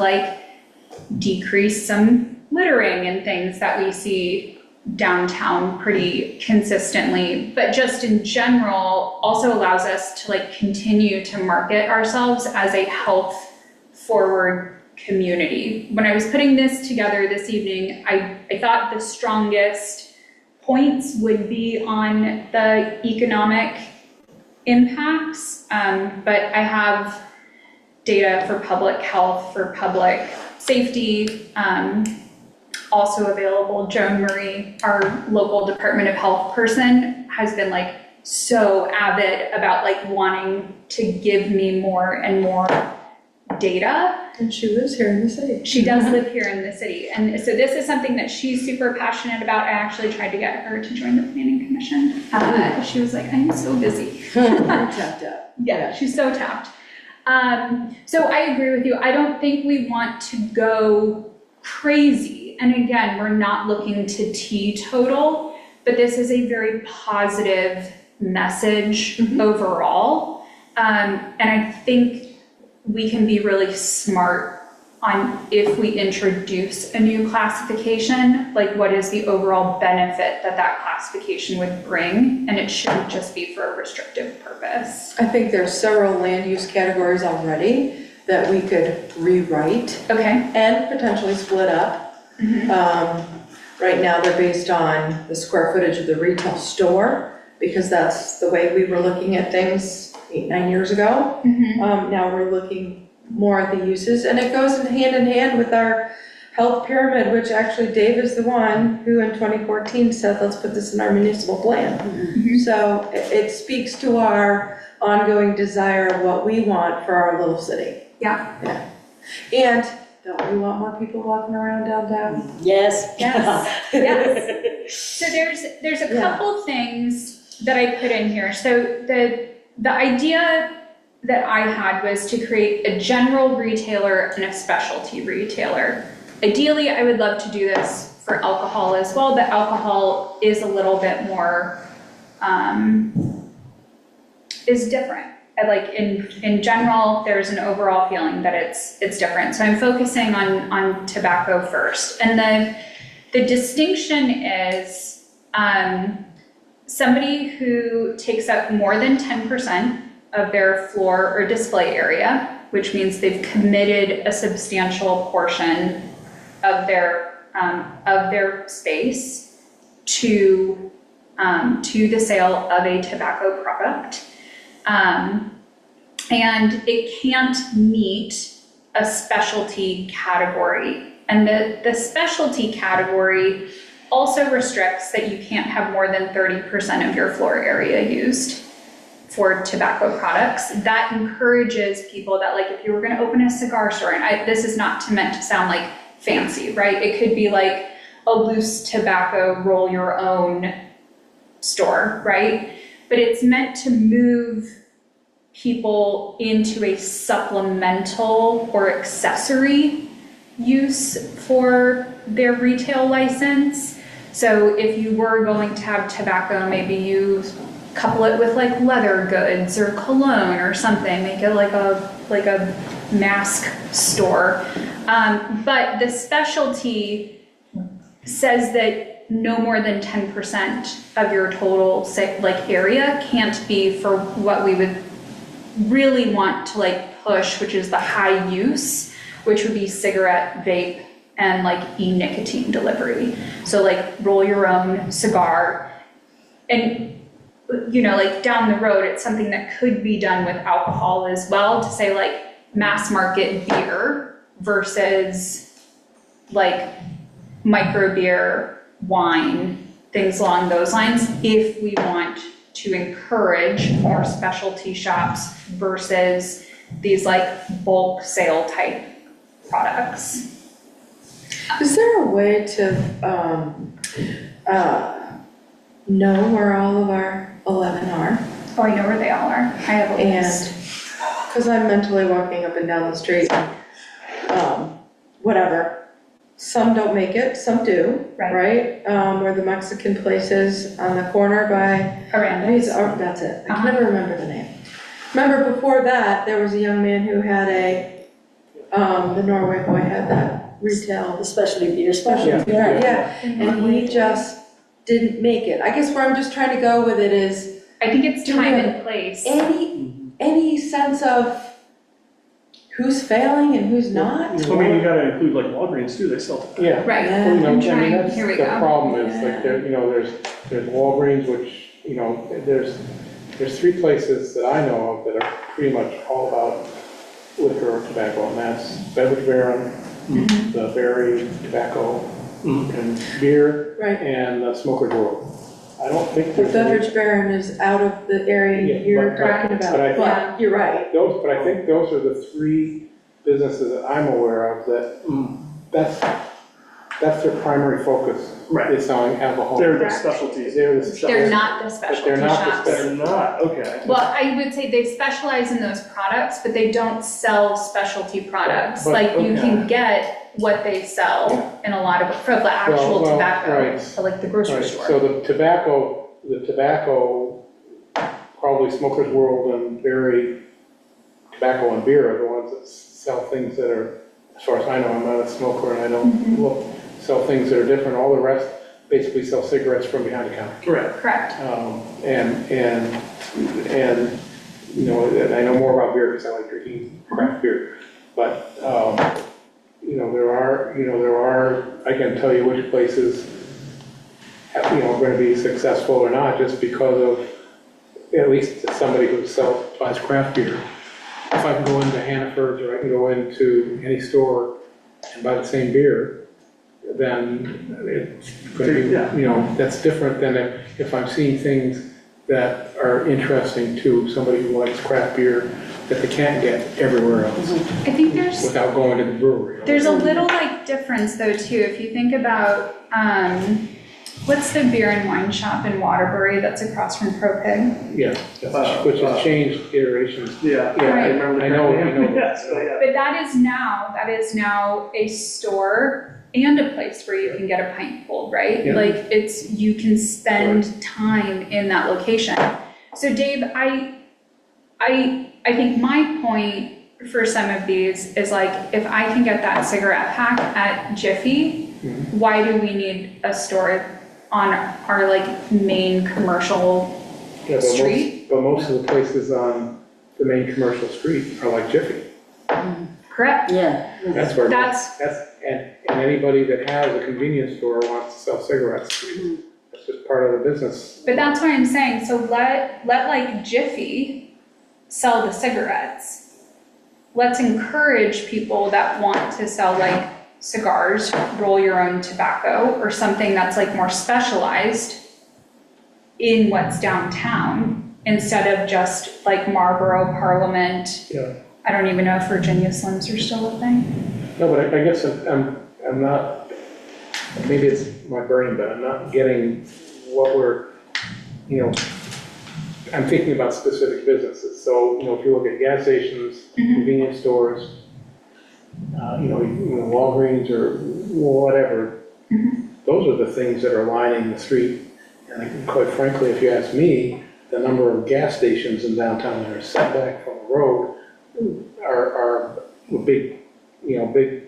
decrease some littering and things that we see downtown pretty consistently, but just in general also allows us to like continue to market ourselves as a health forward community. When I was putting this together this evening, I thought the strongest points would be on the economic impacts, but I have data for public health, for public safety, also available. Joan Marie, our local Department of Health person, has been like so avid about like wanting to give me more and more data. And she lives here in the city. She does live here in the city. And so this is something that she's super passionate about. I actually tried to get her to join the planning commission. She was like, I'm so busy. Tapped out. Yeah, she's so tapped. So I agree with you. I don't think we want to go crazy. And again, we're not looking to teetotal, but this is a very positive message overall. And I think we can be really smart on if we introduce a new classification, like what is the overall benefit that that classification would bring, and it shouldn't just be for a restrictive purpose. I think there's several land use categories already that we could rewrite. Okay. And potentially split up. Right now they're based on the square footage of the retail store, because that's the way we were looking at things 8-9 years ago. Now we're looking more at the uses, and it goes hand in hand with our health pyramid, which actually Dave is the one who in 2014 said, let's put this in our municipal plan. So it speaks to our ongoing desire of what we want for our little city. Yeah. And don't we want more people walking around downtown? Yes. Yes. Yes. So there's a couple things that I put in here. So the idea that I had was to create a general retailer and a specialty retailer. Ideally, I would love to do this for alcohol as well, but alcohol is a little bit more, is different. Like in general, there's an overall feeling that it's different. So I'm focusing on tobacco first. And the distinction is somebody who takes up more than 10% of their floor or display area, which means they've committed a substantial portion of their space to the sale of a tobacco product. And it can't meet a specialty category. And the specialty category also restricts that you can't have more than 30% of your floor area used for tobacco products. That encourages people that, like, if you were gonna open a cigar store, and this is not meant to sound like fancy, right? It could be like a loose tobacco roll your own store, right? But it's meant to move people into a supplemental or accessory use for their retail license. So if you were going to have tobacco, maybe you couple it with like leather goods or cologne or something, make it like a mask store. But the specialty says that no more than 10% of your total area can't be for what we would really want to like push, which is the high use, which would be cigarette, vape, and like e-nicotine delivery. So like roll your own cigar. And you know, like down the road, it's something that could be done with alcohol as well, to say like mass market beer versus like micro beer, wine, things along those lines, if we want to encourage more specialty shops versus these like bulk sale type products. Is there a way to know where all of our 11 are? Oh, I know where they all are. I have a list. Because I'm mentally walking up and down the street, whatever. Some don't make it, some do, right? Where the Mexican place is on the corner by... Aranda's. That's it. I can never remember the name. Remember before that, there was a young man who had the Norway boy had that retail. The specialty beer special. Yeah, and he just didn't make it. I guess where I'm just trying to go with it is I think it's Do time we and place. any sense of who's failing and who's not? I mean, you gotta include like Walgreens too, they sell. Yeah. Right. Well, you know, I I'm mean, trying, that's here we the go. problem is, like, there, you know, there's Walgreens, which, you know, there's 3 places that I know of that are pretty much all about liquor or tobacco, and that's Beverage Baron, the Barre Tobacco and Beer, Right. and Smoker's World. I don't think The there's any- Beverage Baron is out of the area Yeah, you're but- talking about, but I think- but you're right. But I think those are the 3 businesses that I'm aware of that, that's their primary focus. Right. Is selling alcohol. They're the Correct. specialties. They're the They're not the But specialty they're not the shops. They're not, okay. Well, I would say they specialize in those products, but they don't sell specialty products. But- Like you okay. can get what they sell in a lot of, for the actual Well, tobacco, right. so like the grocery Right, store. so the tobacco, probably Smoker's World and Barre Tobacco and Beer are the ones that sell things that are, as far as I know, I'm not a smoker and I don't sell things that are different. All the rest basically sell cigarettes from behind the counter. Correct. Correct. And, you know, and I know more about beer because I like drinking craft beer. But, you know, there are, I can tell you which places, you know, are going to be successful or not, just because of, at least somebody who buys craft beer. If I can go into Hannaford's or I can go into any store and buy the same beer, then it's going to be, Yeah. you know, that's different than if I'm seeing things that are interesting to somebody who likes craft beer that they can't get everywhere else I think without going to the brewery. there's a little like difference though too, if you think about, what's the beer and wine shop in Waterbury that's across from Pro Pig? Yeah, which has changed iterations. Yeah, Yeah, I remember the I know. Yes, so yeah. But that is now a store and a place where you can get a pint pulled, right? Yeah. Like you can spend time in that location. So Dave, I think my point for some of these is like, if I can get that cigarette pack at Jiffy, why do we need a store on our like main commercial Yeah, but street? But most of the places on the main commercial street are like Jiffy. Correct? Yeah. That's where, That's- and anybody that has a convenience store wants to sell cigarettes. That's just part of the business. But that's why I'm saying, so let like Jiffy sell the cigarettes. Let's encourage people that want to sell like cigars, roll your own tobacco, or something that's like more specialized in what's downtown, instead of just like Marlboro, Parliament. Yeah. I don't even know if Virginia Slims are still a thing. No, but I guess I'm not, maybe it's my brain, but I'm not getting what we're, you know, I'm thinking about specific businesses. So, you know, if you look at gas stations, convenience stores, you know, Walgreens or whatever, those are the things that are lining the street. And quite frankly, if you ask me, the number of gas stations in downtown that are set back from the road are a big, you know, big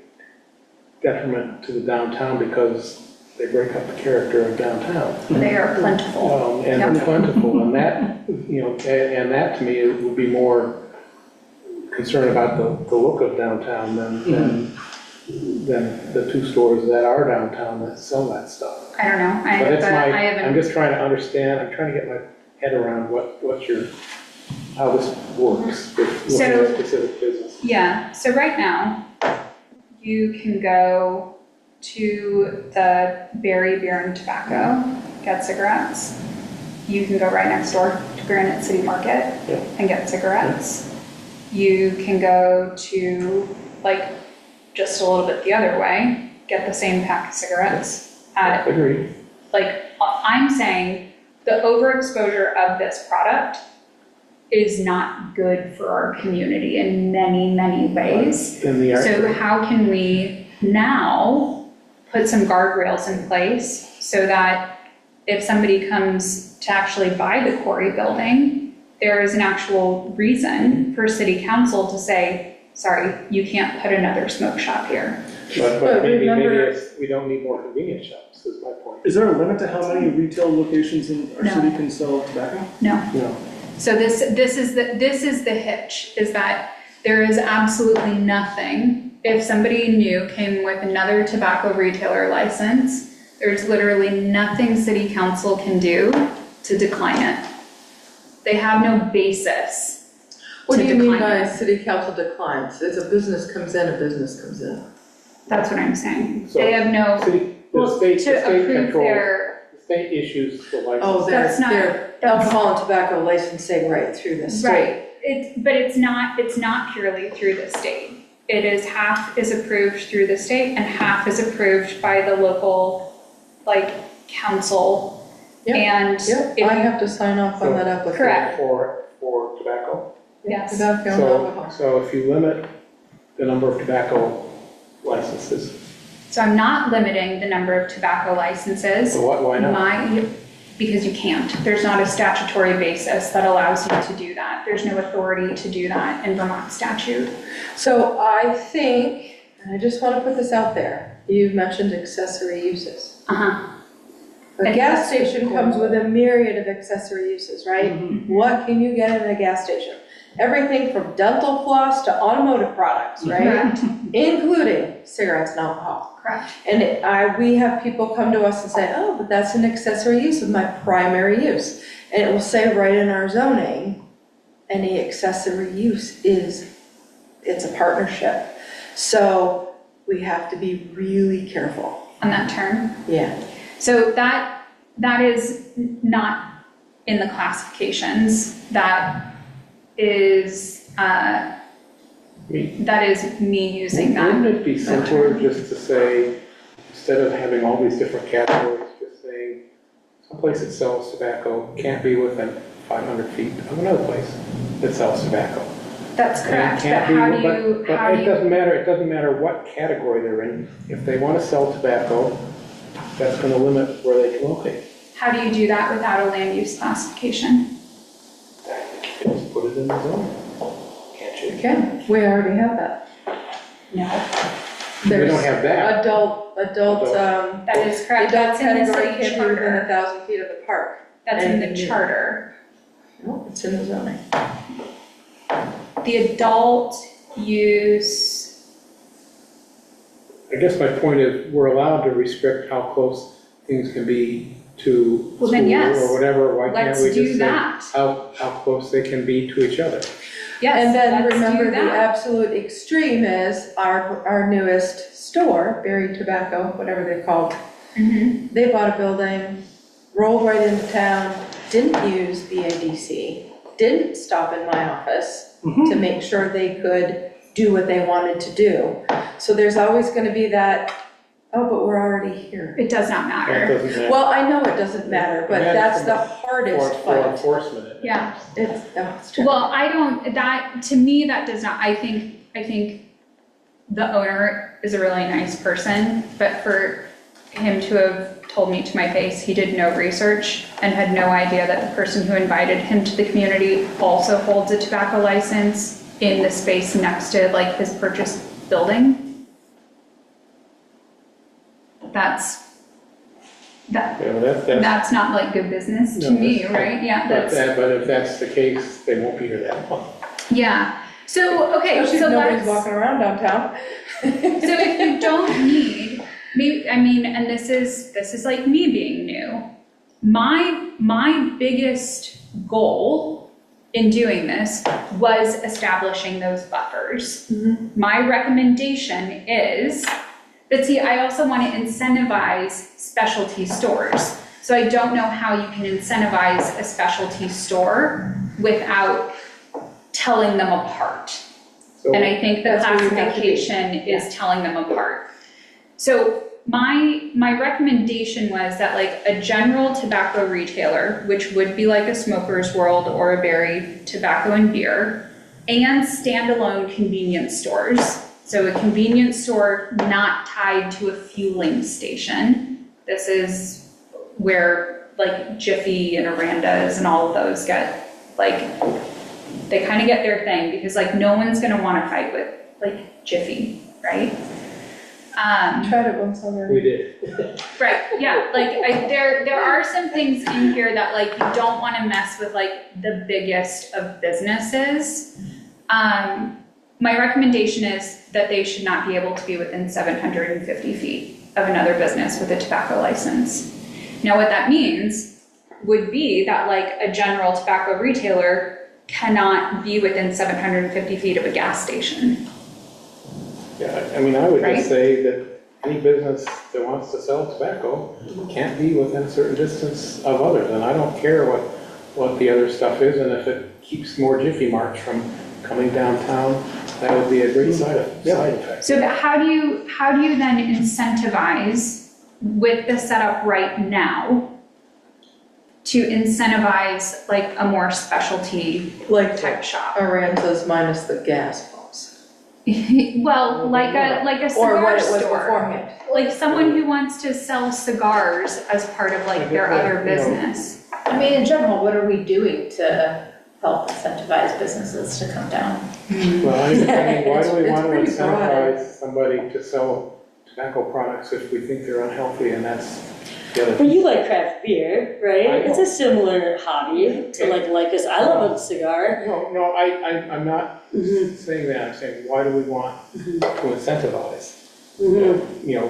detriment to the downtown because they break up the character of downtown. They are plentiful. And Yep. they're plentiful, and that, you know, and that to me would be more concerned about the look of downtown than the 2 stores that are downtown that sell that stuff. I don't know, But that's I I'm haven't, just trying to understand, I'm trying to get my head around how this works with looking So- at specific business. yeah, so right now, you can go to the Barre Beer and Tobacco, get cigarettes. You can go right next door to Granite City Market Yeah. and get cigarettes. You can go to, like, just a little bit the other way, get the same pack of cigarettes at, Agreed. like, I'm saying the overexposure of this product is not good for our community in many, many ways. In the So how can we now put some guardrails in place so that if somebody comes to actually buy the quarry building, there is an actual reason for city council to say, sorry, you can't put another smoke shop here. But maybe remember- it's, we don't need more convenience shops, is my point. Is there a limit to how many retail locations in our No. city can sell tobacco? No. No. So this is the hitch, is that there is absolutely nothing. If somebody new came with another tobacco retailer license, there's literally nothing city council can do to decline it. They have no basis What to do you mean decline by it. city council declines? It's a business comes in, a business comes in. That's what I'm saying. So, They have no, City, the well, state, to the state approve controls, their, the state issues the license. Oh, That's not- they're alcohol and tobacco licensing right through the state. right. But it's not purely through the state. It is half is approved through the state and half is approved by the local, like, council. Yep, And Yep, if I you- have to sign off on that application. Correct. For tobacco. Yes. Tobacco and So, alcohol. so if you limit the number of tobacco licenses, So I'm not limiting the number of tobacco licenses. so why not? Because you can't. There's not a statutory basis that allows you to do that. There's no authority to do that in Vermont statute. So I think, and I just want to put this out there, you've mentioned accessory uses. Uh-huh. A And gas that's the station goal. comes with a myriad of accessory uses, right? What can you get in a gas station? Everything from dental floss to automotive products, right? Correct, Including cigarettes and alcohol. correct. And we have people come to us and say, oh, but that's an accessory use of my primary use. And it will say right in our zoning, any accessory use it's a partnership. So we have to be really careful. On that term. Yeah. So that is not in the classifications. That is me using that. Wouldn't it be simpler just to say, instead of having all these different categories, just saying, someplace that sells tobacco can't be within 500 feet of another place that sells tobacco. That's And correct, but can't be- how do you, But it doesn't matter what category they're in. If they want to sell tobacco, that's going to limit where they can locate. how do you do that without a land use classification? Just put it in the zone. Can't you? Okay, we already have that. No. We don't have that. Adult, That is correct, adult that's in the category city can't be within charter. 1,000 feet of the park. That's in the Anything new. charter. No, it's in the zoning. The adult use, I guess my point is, we're allowed to restrict how close things can be to Well, school then yes. or whatever. Why can't let's we do just say that. how close they can be to each other? Yes, And then let's remember do the that. absolute extreme is our newest store, Barre Tobacco, whatever they're called. Mhm. They bought a building, rolled right into town, didn't use the ADC, didn't stop in my office to make sure they could do what they wanted to do. So there's always gonna be that, oh, but we're already here. It does not That matter. doesn't matter. Well, I know it doesn't matter, but And that's from the For hardest for fight. enforcement. it Yeah. It's true. Well, I don't, that, to me, that does not, I think the owner is a really nice person, but for him to have told me to my face, he did no research and had no idea that the person who invited him to the community also holds a tobacco license in the space next to like his purchased building. That, You know, that's, that's not like good business to No, me, that's- right? Yeah, that's, but if that's the case, they won't be here that long. yeah. So, okay, Especially so if nobody's let's. walking around downtown. So if you don't need, maybe, I mean, and this is like me being new. My biggest goal in doing this was establishing those buffers. My recommendation is, but see, I also want to incentivize specialty stores. So I don't know how you can incentivize a specialty store without telling them apart. So And I think the That's where you have to be. classification is telling them apart. So my recommendation was that like a general tobacco retailer, which would be like a Smoker's World or a Barre Tobacco and Beer, and standalone convenience stores. So a convenience store not tied to a fueling station. This is where like Jiffy and Aranda's and all of those get like, they kind of get their thing because like no one's gonna wanna fight with like Jiffy, right? Tried it once already. We did. Right, yeah, like, there are some things in here that, like, you don't wanna mess with, like, the biggest of businesses. My recommendation is that they should not be able to be within 750 feet of another business with a tobacco license. Now, what that means would be that, like, a general tobacco retailer cannot be within 750 feet of a gas station. Yeah, I mean, I would Right. just say that any business that wants to sell tobacco can't be within a certain distance of others, and I don't care what the other stuff is, and if it keeps more Jiffy Marts from coming downtown, that would be a great side effect. So how do you then incentivize with the setup right now to incentivize like a more specialty Like type shop? Aranza's minus the gas pumps. Well, like a Or cigar what it was store, beforehand. like someone who wants to sell cigars as part of like their other business. I mean, in general, what are we doing to help incentivize businesses to come down? Well, I mean, why do we It's want to pretty broad. incentivize somebody to sell tobacco products if we think they're unhealthy, and that's the other But you like craft beer, right? I It's a similar hobby to like us. I love a cigar. No, I'm not saying that, I'm saying, why do we want to incentivize? You know,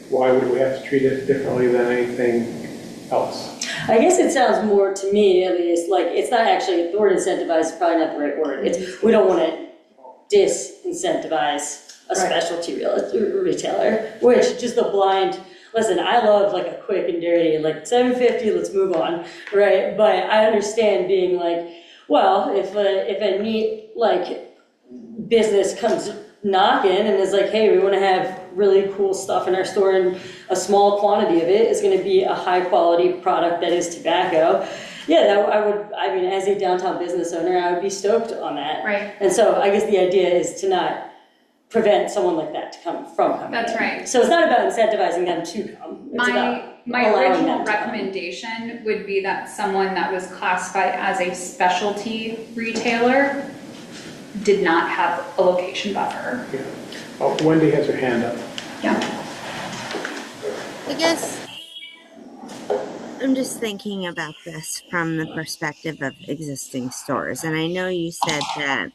why would we have to treat it differently than anything else? I guess it sounds more to me, at least, like it's not actually, the word incentivize is probably not the right word. It's, we don't want to disincentivize a specialty retailer, which just the blind, listen, I love like a quick and dirty, like 750, let's move on, right? But I understand being like, well, if a neat like business comes knocking and is like, hey, we want to have really cool stuff in our store, and a small quantity of it is going to be a high quality product that is tobacco. Yeah, I mean, as a downtown business owner, I would be stoked on that. Right. And so I guess the idea is to not prevent someone like that to come from coming. That's in. right. So it's not about incentivizing them to come. It's about My allowing original them to come. recommendation would be that someone that was classified as a specialty retailer did not have a location buffer. Yeah. Oh, Wendy has her hand up. Yeah. I guess I'm just thinking about this from the perspective of existing stores. And I know you said that,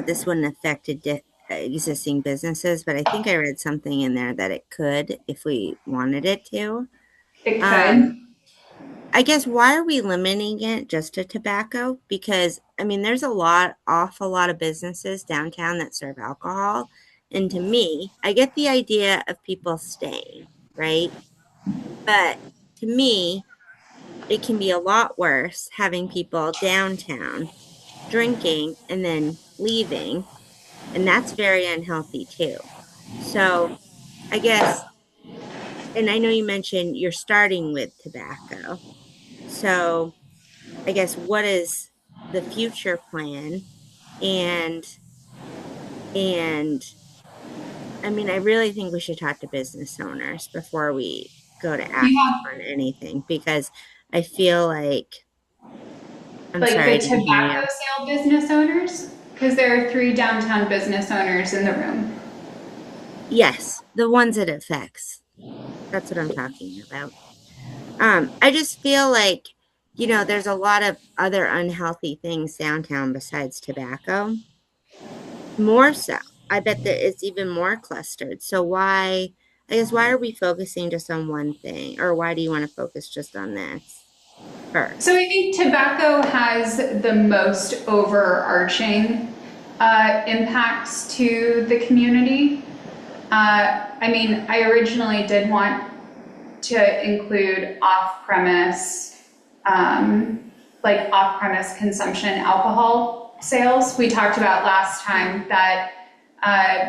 this wouldn't affect existing businesses, but I think I read something in there that it could if we wanted it to. It could. I guess why are we limiting it just to tobacco? Because I mean, there's awful lot of businesses downtown that serve alcohol. And to me, I get the idea of people staying, right? But to me, it can be a lot worse having people downtown drinking and then leaving. And that's very unhealthy too. So I guess, and I know you mentioned you're starting with tobacco. So I guess what is the future plan? And I mean, I really think we should talk to business owners before we go to act on anything, because I feel like I'm Like sorry, I the didn't hear you. tobacco sale business owners? Because there are 3 downtown business owners in the room. Yes, the ones it affects. That's what I'm talking about. I just feel like, there's a lot of other unhealthy things downtown besides tobacco. More so. I bet that it's even more clustered. So why are we focusing just on one thing? Or why do you want to focus just on this first? So I think tobacco has the most overarching impacts to the community. I mean, I originally did want to include off-premise, like off-premise consumption alcohol sales. We talked about last time that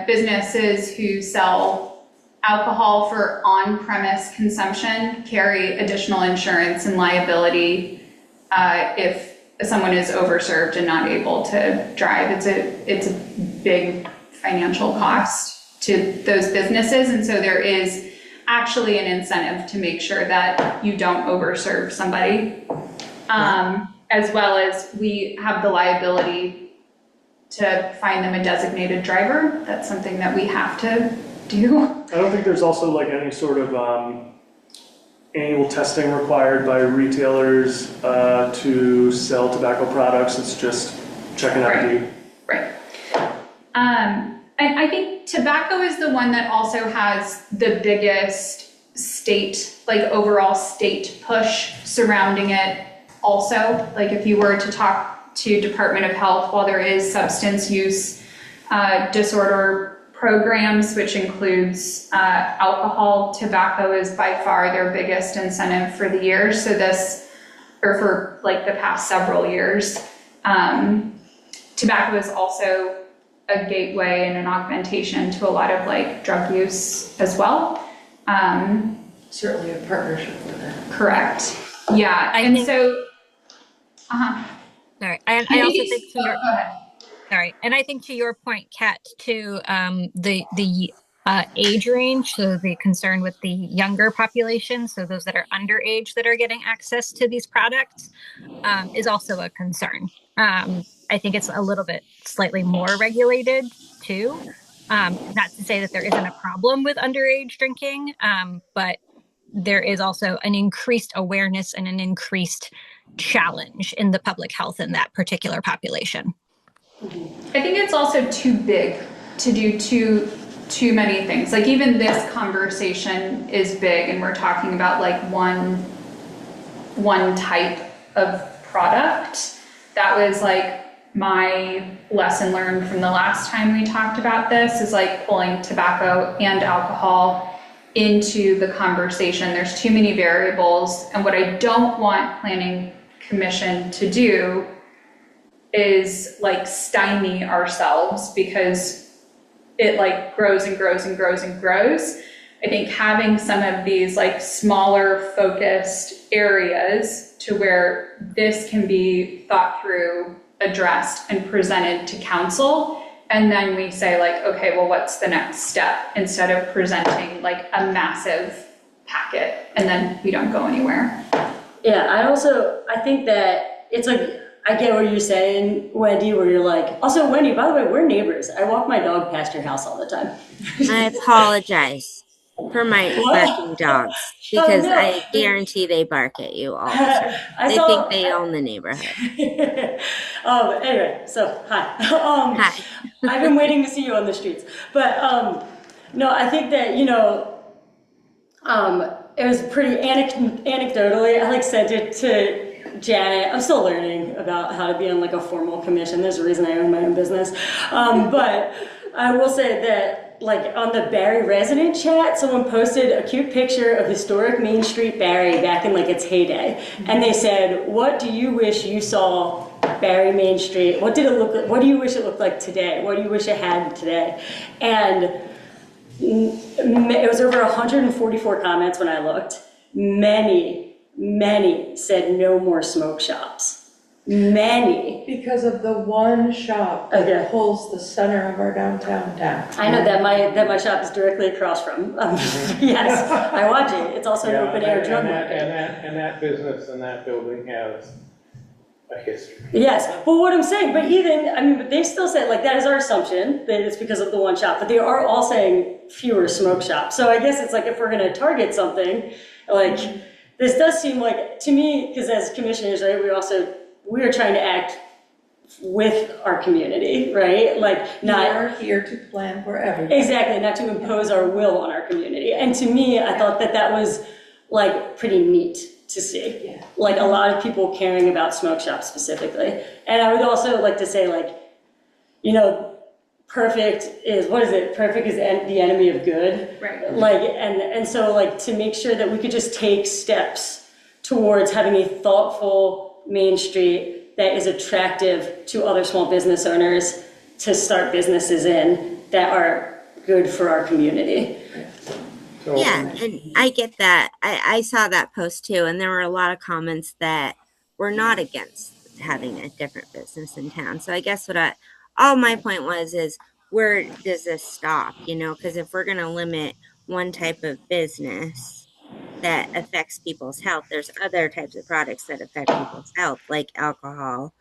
businesses who sell alcohol for on-premise consumption carry additional insurance and liability if someone is overserved and not able to drive. It's a big financial cost to those businesses, and so there is actually an incentive to make sure that you don't overserve somebody, as well as we have the liability to find them a designated driver. That's something that we have to do. I don't think there's also like any sort of annual testing required by retailers to sell tobacco products. It's just checking ID. Right. I think tobacco is the one that also has the biggest state, like overall state push surrounding it also. Like if you were to talk to Department of Health, while there is substance use disorder programs, which includes alcohol, tobacco is by far their biggest incentive for the year. So for like the past several years. Tobacco is also a gateway and an augmentation to a lot of like drug use as well. Certainly a partnership with that. Correct. Yeah, and so, Sorry, and I also think to your, go ahead. sorry, and I think to your point, Kat, to the age range, so the concern with the younger population, so those that are underage that are getting access to these products, is also a concern. I think it's a little bit slightly more regulated too. Not to say that there isn't a problem with underage drinking, but there is also an increased awareness and an increased challenge in the public health in that particular population. I think it's also too big to do too many things. Like even this conversation is big, and we're talking about like one type of product. That was like my lesson learned from the last time we talked about this, is like pulling tobacco and alcohol into the conversation. There's too many variables, and what I don't want Planning Commission to do is like stymie ourselves because it like grows and grows and grows and grows. I think having some of these like smaller focused areas to where this can be thought through, addressed, and presented to council, and then we say like, okay, well, what's the next step, instead of presenting like a massive packet and then we don't go anywhere. Yeah, I think that it's like, I get what you're saying, Wendy, where you're like, also Wendy, by the way, we're neighbors. I walk my dog past your house all the time. I apologize for my barking dogs, because no. I guarantee they bark at you all the time. They think they own the neighborhood. Anyway, so hi. Hi. I've been waiting to see you on the streets. But no, I think that, you know, it was pretty anecdotally, I like sent it to Janet. I'm still learning about how to be on like a formal commission. There's a reason I own my own business. But I will say that like on the Barre resident chat, someone posted a cute picture of historic Main Street Barre back in like its heyday. And they said, what do you wish you saw Barre Main Street? What did it look like? What do you wish it looked like today? What do you wish it had today? And it was over 144 comments when I looked. Many said no more smoke shops. Many. Because of the one shop that Okay. pulls the center of our downtown down. I know that my shop is directly across from. Yes, I watch it. It's also an open air drug market. And that business and that building has a history. Yes, but what I'm saying, but they still say, like, that is our assumption, that it's because of the one shop, but they are all saying fewer smoke shops. So I guess it's like, if we're gonna target something, like, this does seem like, to me, because as commissioners, right, we are trying to act with our community, right? Like, not. We are here to plan for everyone. Exactly, not to impose our will on our community. And to me, I thought that was, like, pretty neat to see. Yeah. Like a lot of people caring about smoke shops specifically. And I would also like to say, like, you know, perfect is the enemy of good. Right. Like, and so like to make sure that we could just take steps towards having a thoughtful Main Street that is attractive to other small business owners to start businesses in that are good for our community. So, Yeah, and I get that. I saw that post too, and there were a lot of comments that were not against having a different business in town. So I guess all my point was is, where does this stop? You know, because if we're going to limit one type of business that affects people's health, there's other types of products that affect people's health, like alcohol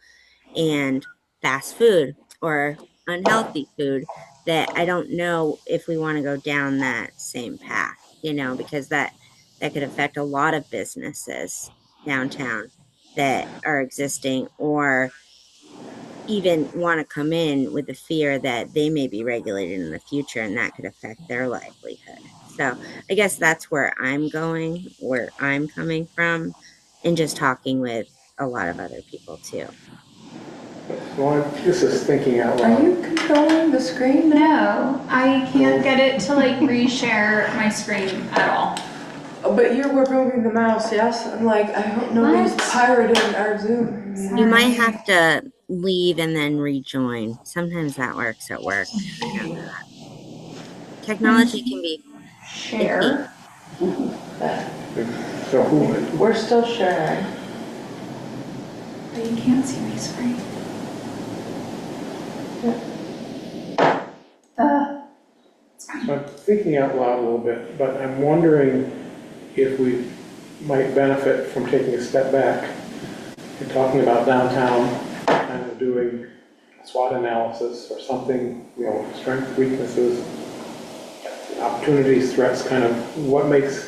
and fast food. or unhealthy food, that I don't know if we want to go down that same path, because that could affect a lot of businesses downtown that are existing, or even want to come in with the fear that they may be regulated in the future and that could affect their livelihood. So I guess that's where I'm coming from, and just talking with a lot of other people too. Well, this is thinking out Are loud. you controlling the screen now? No, I can't get it to like reshare my screen at all. Oh, but you were moving the mouse, yes? I'm like, I hope nobody's What? pirating our Zoom. You might have to leave and then rejoin. Sometimes that works at work. I know that. Technology can be icky. Share. So who, We're still sharing. But you can't see my screen. It's fine. so I'm thinking out loud a little bit, but I'm wondering if we might benefit from taking a step back and talking about downtown, kind of doing a SWOT analysis or something, strengths, weaknesses, opportunities, threats, kind of what's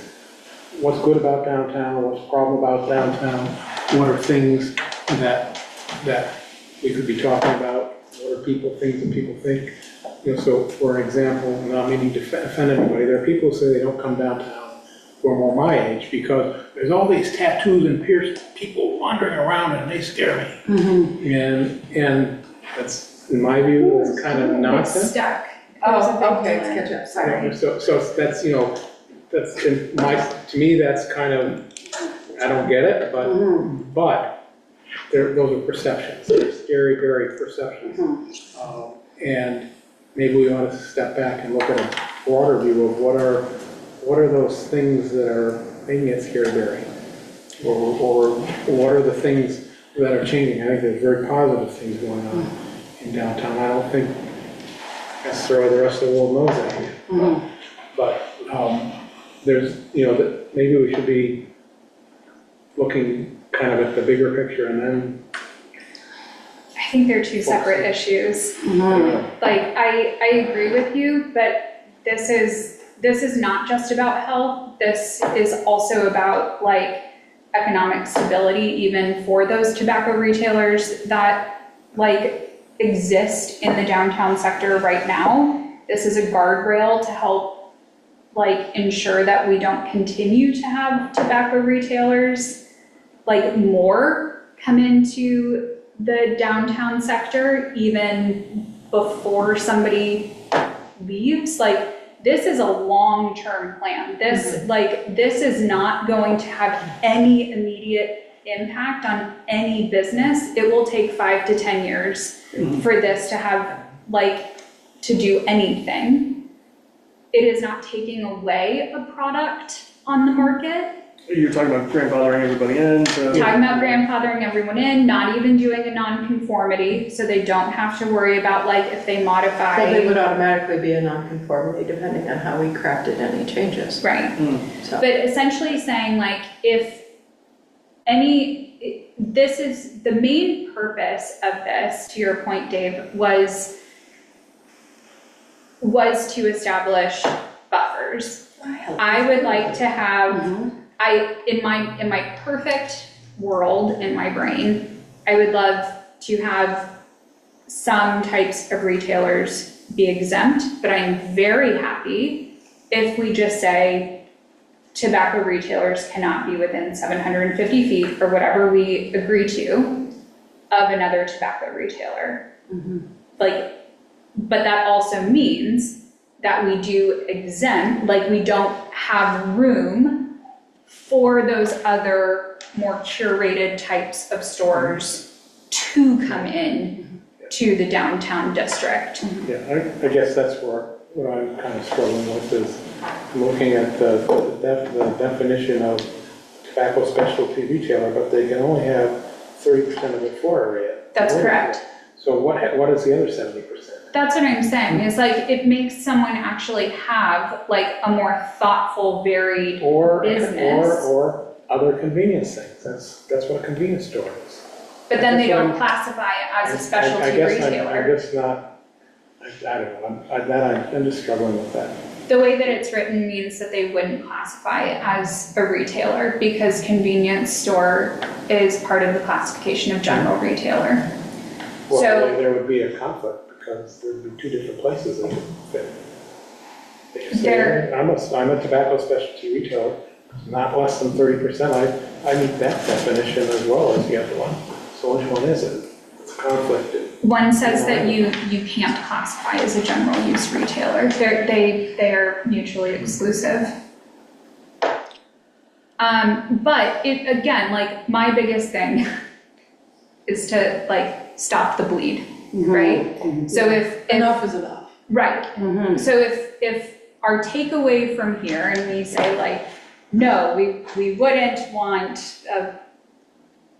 good about downtown, what's the problem about downtown, what are things that we could be talking about, what are things that people think. So for example, not meaning to offend anybody, there are people who say they don't come downtown who are more my age because there's all these tattoos and pierced people wandering around and they scare me. And that's, in my view, is kind of It's nonsense. stuck. There's a big okay, delay. catch up, sorry. So that's, that's, to me, that's kind of, I don't get it, but those are perceptions. They're scary, very perceptions. And maybe we ought to step back and look at a broader view of what are those things that are making it scary, or what are the things that are changing. I think there's very positive things going on in downtown. I don't think necessarily the rest of the world knows that yet. But there's, that maybe we should be looking kind of at the bigger picture and then. I think they're two separate issues. Like, I agree with you, but this is not just about health. This is also about like economic stability, even for those tobacco retailers that like exist in the downtown sector right now. This is a guardrail to help like ensure that we don't continue to have tobacco retailers like more come into the downtown sector even before somebody leaves. Like, this is a long-term plan. This is not going to have any immediate impact on any business. It will take 5 to 10 years for this to have, to do anything. It is not taking away a product on the market. You're talking about grandfathering everybody in, so. Talking about grandfathering everyone in, not even doing a non-conformity, so they don't have to worry about if they modify. Well, they would automatically be a non-conformity depending on how we crafted any changes. Right. So. But essentially saying if this is, the main purpose of this, to your point, Dave, was to establish buffers. I would like to have, in my perfect world, in my brain, I would love to have some types of retailers be exempt, but I'm very happy if we just say tobacco retailers cannot be within 750 feet or whatever we agree to of another tobacco retailer. But that also means that we do exempt, we don't have room for those other more curated types of stores to come in to the downtown district. Yeah, I guess that's what I'm kind of struggling with is looking at the definition of tobacco specialty retailer, but they can only have 30% of the floor area. That's correct. So what is the other 70%? That's what I'm saying, is it makes someone actually have a more thoughtful, varied business. Or other convenience things. That's what a convenience store is. But then they That's what don't I'm- classify it as a I specialty guess retailer. I'm just not, I don't know, I'm just struggling with that. The way that it's written means that they wouldn't classify it as a retailer because convenience store is part of the classification of general retailer. Well, So- there would be a conflict because there'd be two different places that would fit. They could say, There- I'm a tobacco specialty retailer, not less than 30%, I meet that definition as well as the other one. So which one is it? It's a conflict. One says that you can't classify as a general use retailer. They're mutually exclusive. But it, again, like, my biggest thing is to, like, stop the bleed, right? So if, Enough is enough. right. So if our takeaway from here, and we say like, no, we wouldn't want a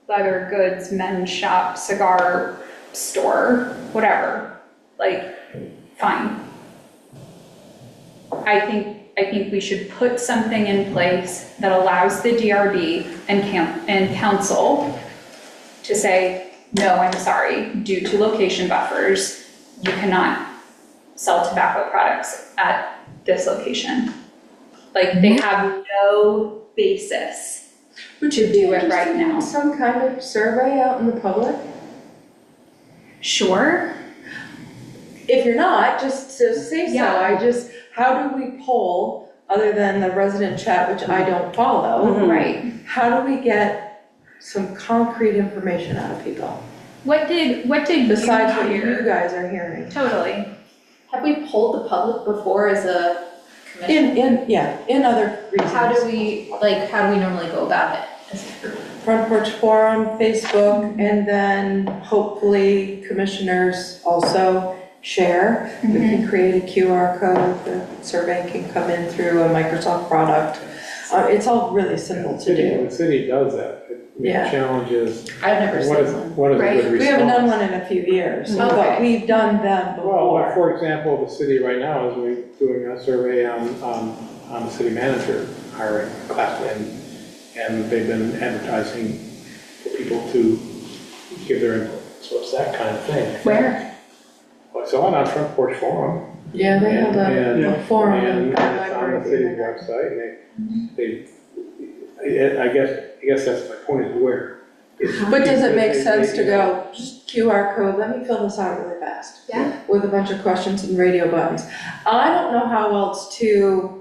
leather goods, men's shop, cigar store, whatever, like, fine. I think we should put something in place that allows the DRB and council to say, no, I'm sorry, due to location buffers, you cannot sell tobacco products at this location. Like, they have no basis to do it right now. Some kind of survey out in the public? Sure, If you're not, just to say so, Yeah. how do we poll, other than the resident chat, which I don't follow? right. How do we get some concrete information out of people, What did you besides what you hear? guys are hearing? Totally. Have we polled the public before as a commission? In other reasons. How do we normally go about it as a group? Front Porch Forum, Facebook, and then hopefully commissioners also share. We can create a QR code, the survey can come in through a Microsoft product. It's all really simple to do. The city does that. The Yeah. challenge is, I've never what seen is one. a Right. good response? We haven't done one in a few years, but Okay. we've done them Well, before. for example, the city right now is doing a survey on the city manager hiring class, and they've been advertising for people to give their input. So it's that kind of thing. Where? I saw it on Front Porch Forum. Yeah, they held And- a forum in And the it's on the library. city's website, and I guess that's my point, is where. But does it make They- sense to they- go, just QR code, let me fill this out really fast? Yeah. With a bunch of questions and radio buttons. I don't know how else to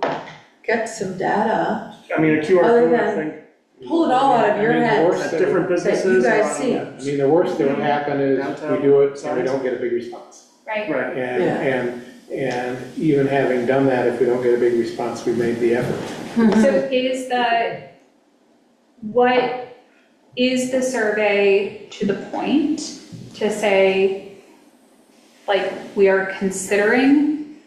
get some data, I mean, a QR Other code, I than- think, pull it all out of your I mean, the head. worst at that different would- businesses. guys around- see. yeah. I mean, the worst that would happen is Downtown we do it and we signs. don't get a big response. Right. Right. And even having done that, if we don't get a big response, we made the effort. So what is the survey to the point to say, like, we are considering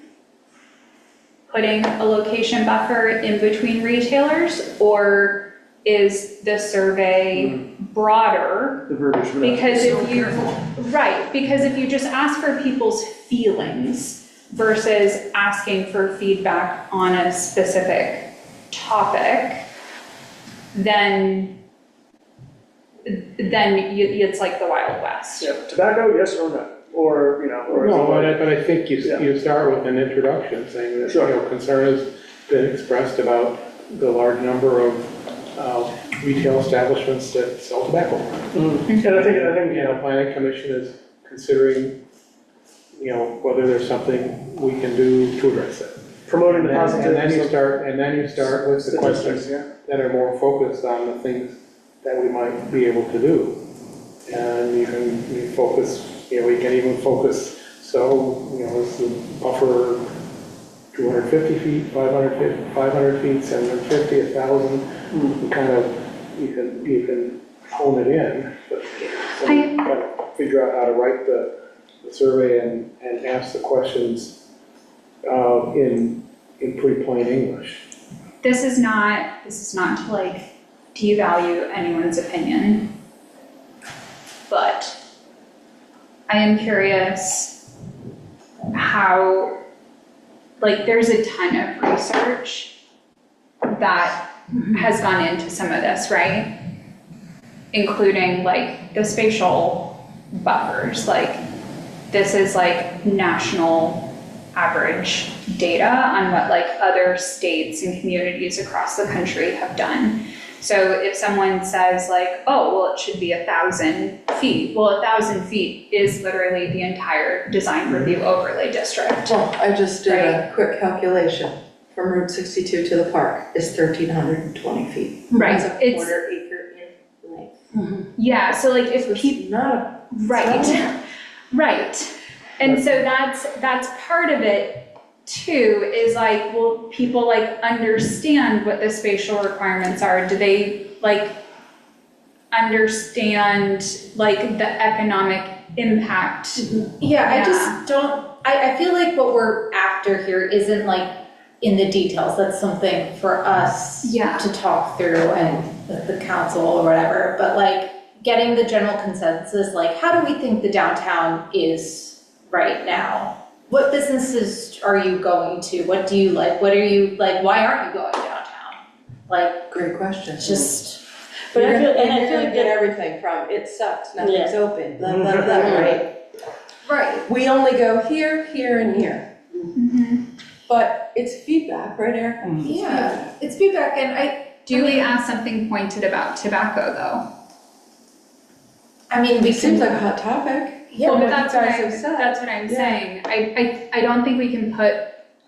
putting a location buffer in between retailers? Or is the survey broader? The verbiage. would have to be Because so if you, careful. right, because if you just ask for people's feelings versus asking for feedback on a specific topic, then it's like the Wild West. Yeah, tobacco, yes or no, or, or. No, but I think Yeah. you start with an introduction saying that, Sure. concern has been expressed about the large number of retail establishments that sell tobacco. And I think, Planning Commission is considering, whether there's something we can do to address it. promoting the And positive. then you start with the questions Yeah. that are more focused on the things that we might be able to do. And you can focus, we can even focus, so, is the buffer 250 feet, 500 feet, 750, 1,000? You kind of, you can hone it in, but kind of figure out how to write the survey and ask the questions in pretty plain English. This is not to like devalue anyone's opinion, but I am curious how, like, there's a ton of research that has gone into some of this, right? including like the spatial buffers, like this is like national average data on what like other states and communities across the country have done. So if someone says like, oh, well, it should be 1,000 feet. Well, 1,000 feet is literally the entire design review overlay district. Well, I just did a quick calculation. From Route 62 to the park is 1,320 feet. Right. That's a quarter acre in length. Yeah, so like if It's people, not right, right. And so that's part of it too, is like, will people like understand what the spatial requirements are? Do they like understand like the economic impact? Yeah, I Yeah. just don't, I feel like what we're after here isn't like in the details. That's something for us Yeah. to talk through and with the council or whatever, but like getting the general consensus, like how do we think the downtown is right now? What businesses are you going to? What do you like? What are you like? Why aren't you going downtown? Like, great question. just, But I You're feel, gonna- and I you're feel gonna like get that, everything from, it sucks, nothing's Yeah. open, blah, blah, blah, right? right. We only go here, here, and here. Mhm. But it's feedback, right, Erica? Yeah, it's feedback, and Do we ask something pointed about tobacco though? I mean, we It seems can, like a hot topic. yeah, Well, what but you that's what guys have said. that's what I'm Yeah. saying. I don't think we can put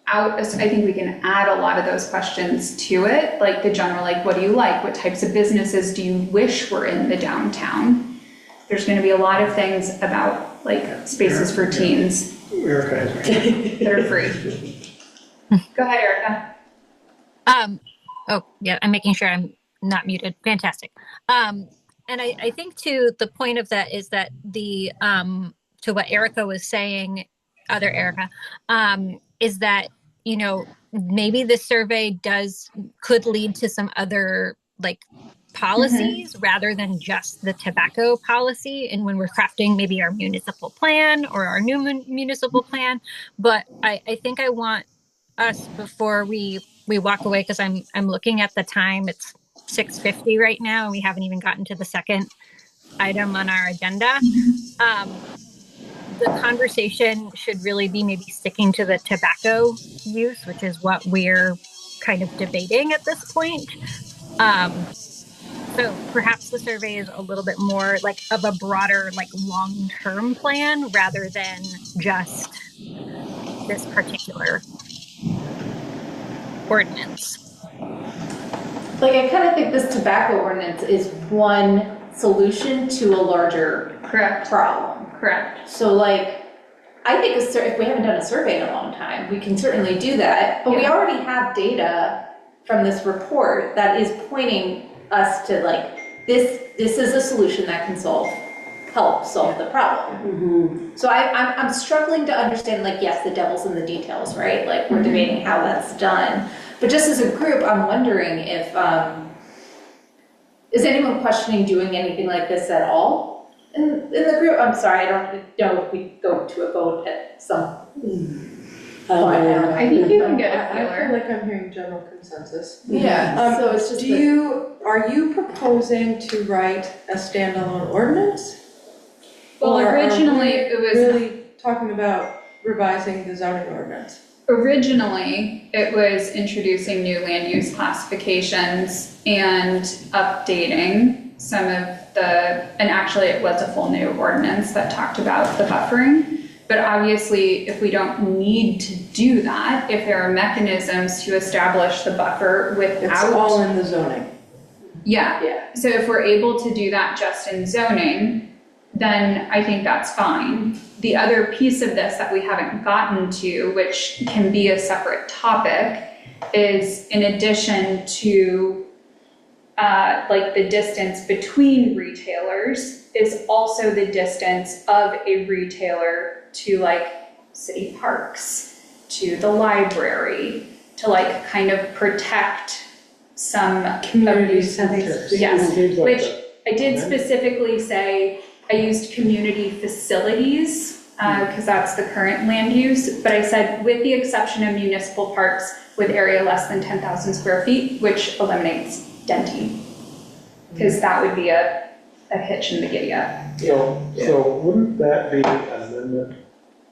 out, I think we can add a lot of those questions to it, like the general, like what do you like? What types of businesses do you wish were in the downtown? There's gonna be a lot of things about like spaces for teens Erica has her hand. that are free. Go ahead, Erica. Oh, yeah, I'm making sure I'm not muted. Fantastic. And I think to the point of that is that the, to what Erica was saying, other Erica, is that, you know, maybe this survey could lead to some other like policies rather than just the tobacco policy. And when we're crafting maybe our municipal plan or our new municipal plan, but I think I want us before we walk away, because I'm looking at the time. It's 6:50 right now, and we haven't even gotten to the second item on our agenda. The conversation should really be maybe sticking to the tobacco use, which is what we're kind of debating at this point. So perhaps the survey is a little bit more like of a broader, like long-term plan rather than just this particular ordinance. like, I kind of think this tobacco ordinance is one solution to a larger Correct, problem. correct. So like, I think if we haven't done a survey in a long time, we can certainly do that, but we Yeah. already have data from this report that is pointing us to like, this is a solution that can help solve the problem. So I'm struggling to understand, like, yes, the devil's in the details, right? Like, we're debating how that's done. But just as a group, I'm wondering if, is anyone questioning doing anything like this at all? In the group, I'm sorry, I don't know if we go to a vote at some point. I think you can get a I feel feeler. like I'm hearing general consensus. Yeah, so it's just. Are you proposing to write a standalone ordinance? Well, Or are originally we it was. really talking about revising the zoning ordinance? Originally, it was introducing new land use classifications and updating some of and actually it was a full new ordinance that talked about the buffering. But obviously, if we don't need to do that, if there are mechanisms to establish the buffer It's without. all in the zoning. Yeah, Yeah. so if we're able to do that just in zoning, then I think that's fine. The other piece of this that we haven't gotten to, which can be a separate topic, is in addition to like the distance between retailers, is also the distance of a retailer to like city parks, to the library, to like kind of protect some Community of these centers. Yes, Seems like which that. I did specifically say, I used community facilities, because that's the current land use, but I said, with the exception of municipal parks with area less than 10,000 square feet, which eliminates Denti. Because that would be a a hitch in the giddy up. So wouldn't that be an amendment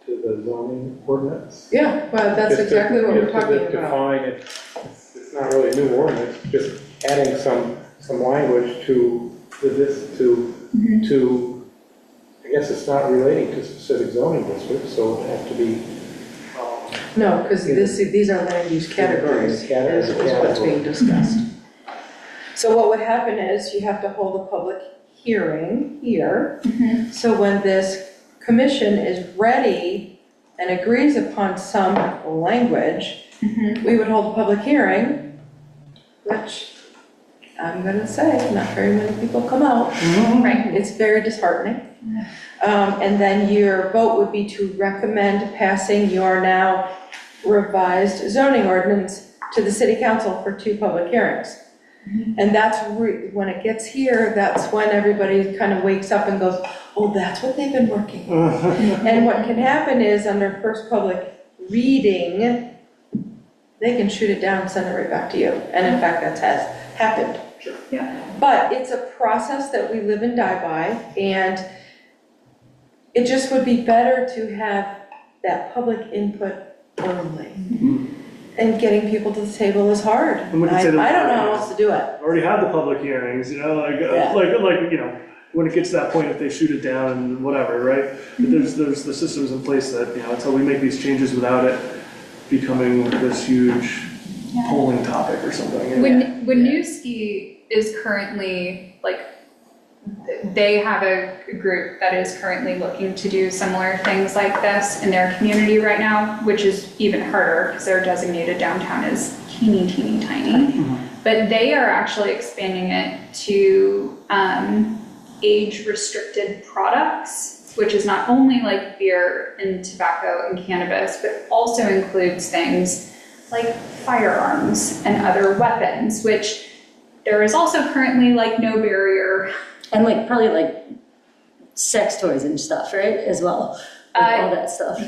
to the zoning ordinance? Yeah, well, that's Just to- exactly what we're just to talking about. define it, it's not really a new ordinance, just adding some language to I guess it's not relating to specific zoning districts, so it has to be, No, because these are land use categories, is what's being discussed. So what would happen is you have to hold a public hearing here. So when this commission is ready and agrees upon some language, we would hold a public hearing, which I'm gonna say, not very many people come out. Right. It's very disheartening. And then your vote would be to recommend passing your now revised zoning ordinance to the city council for 2 public hearings. And that's, when it gets here, that's when everybody kind of wakes up and goes, oh, that's what they've been working on. And what can happen is, under first public reading, they can shoot it down and send it right back to you. And in fact, that has happened. Yeah. But it's a process that we live and die by, and it just would be better to have that public input early. And getting people to the table is hard. And we can I say don't that- know how else to do it. Already had the public hearings, when it gets to that point, if they shoot it down and whatever, right? There's the systems in place that, until we make these changes without it becoming this huge polling topic or something. Winooski is currently, they have a group that is currently looking to do similar things like this in their community right now, which is even harder because their designated downtown is teeny, teeny, tiny. But they are actually expanding it to age-restricted products, which is not only like beer and tobacco and cannabis, but also includes things like firearms and other weapons, which there is also currently no barrier. And probably sex toys and stuff, right, as well, all that stuff.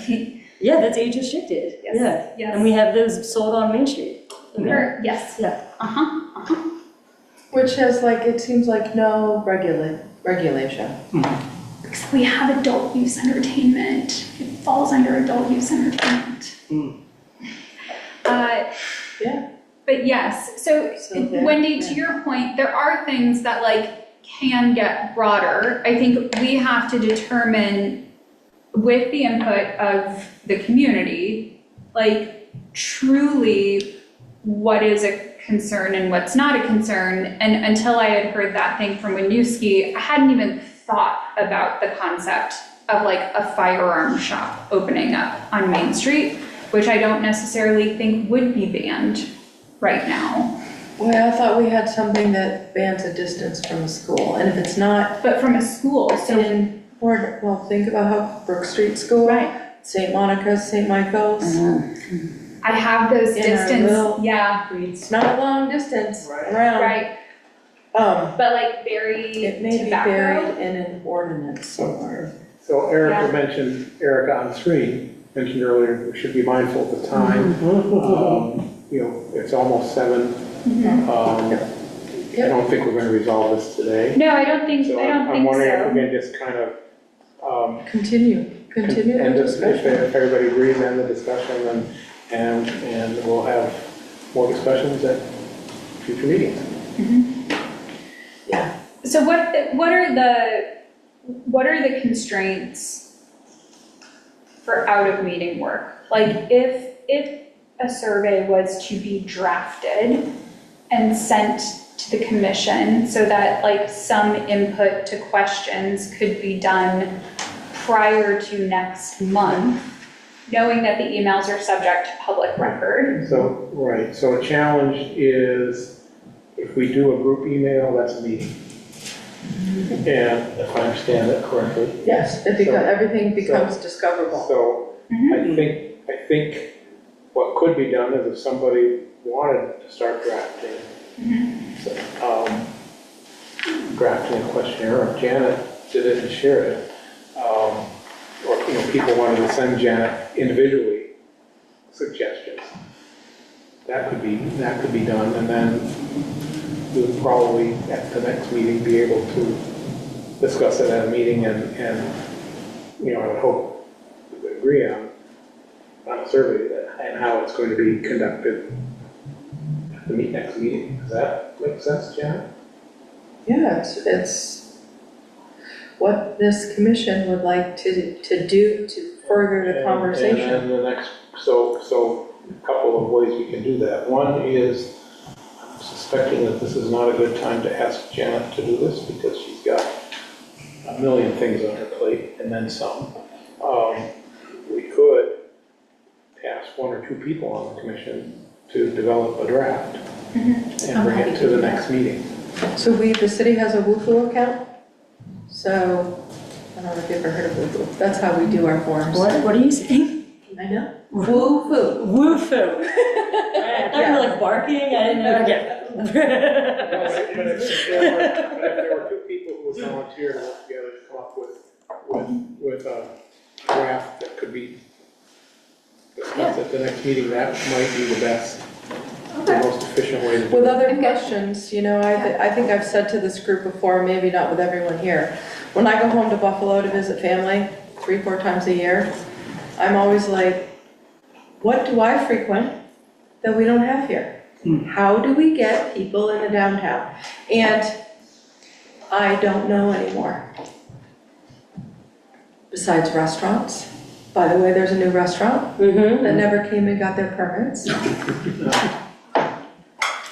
Yeah, that's age restricted. Yes, Yeah. yes. And we have those sold on Main Street. Yes. Yeah. Which has it seems like no regulation. Because we have adult use entertainment. It falls under adult use entertainment. Yeah. But yes, so there, Wendy, to your point, there are things that can get broader. I think we have to determine with the input of the community, truly what is a concern and what's not a concern. And until I had heard that thing from Winooski, I hadn't even thought about the concept of a firearm shop opening up on Main Street, which I don't necessarily think would be banned right now. Well, I thought we had something that bans a distance from a school, and if it's not But from a school, so. think about how Brook Street School, Right. St. Monica's, St. Michael's. I have those In our distance, little- yeah, It's not a long distance Right. around. right, but berry It may be tobacco. buried in an ordinance somewhere. so Erica Yeah. mentioned, Erica on screen mentioned earlier, we should be mindful of the time. It's almost 7. I don't think we're going to resolve this today. No, I don't think, So I don't I'm think wondering if we so. can just kind of, Continue the and just discussion. if everybody agrees, end the discussion, and we'll have more discussions at future meetings. Yeah. So what are the constraints for out of meeting work? If a survey was to be drafted and sent to the commission so that some input to questions could be done prior to next month, knowing that the emails are subject to public record. So, right, so a challenge is if we do a group email, that's a meeting. And if I understand that correctly. Yes, everything becomes discoverable. So I think what could be done is if somebody wanted to start drafting, drafting a questionnaire, or Janet did it and shared it, or people wanted to send Janet individually suggestions. That could be done, and then we would probably at the next meeting be able to discuss it at a meeting and, you know, I would hope we would agree on a survey and how it's going to be conducted at the next meeting. Does that make sense, Janet? Yeah, it's what this commission would like to do to further the conversation. And then the next, so a couple of ways we can do that. One is, I'm suspecting that this is not a good time to ask Janet to do this because she's got a million things on her plate and then some. We could ask one or two people on the commission to develop a draft and bring it to the next meeting. So the city has a Woohoo account, so, I don't know if you've ever heard of Woohoo. That's how we do our forms. What are you saying? I know. Woohoo. Woohoo. I thought you were like barking, I didn't know. But if there were two people who would volunteer to work together to come up with a draft that could be discussed at the next meeting, that might be the best, the most efficient way to do it. With other questions, you know, I think I've said to this group before, maybe not with everyone here, when I go home to Buffalo to visit family 3-4 times a year, I'm always like, what do I frequent that we don't have here? How do we get people in the downtown? And I don't know anymore. Besides restaurants. By the way, there's a new restaurant that never came and got their permits.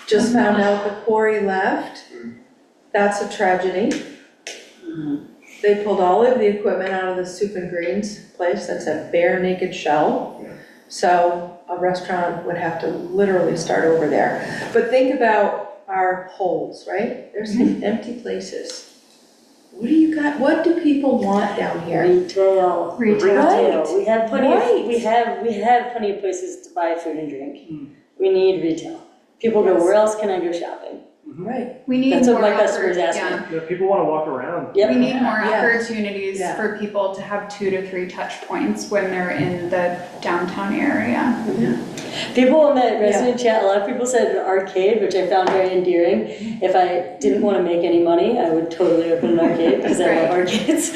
Just found out the quarry left. That's a tragedy. They pulled all of the equipment out of the Soup and Greens place. That's a bare naked shell. So a restaurant would have to literally start over there. But think about our holes, right? There's some empty places. What do you got? What do people want down here? Retail. Right. We have plenty Right. of, we have plenty of places to buy food and drink. We need retail. People go, where else can I go shopping? Right. We need That's what more my customers ask me. yeah. Yeah, people want to walk around. Yep. We need more Yeah. opportunities Yeah. for people to have 2 to 3 touch points when they're in the downtown area. People in that resident chat, a lot of people said an arcade, which I found very endearing. If I didn't want to make any money, I would totally open an arcade because I love arcades.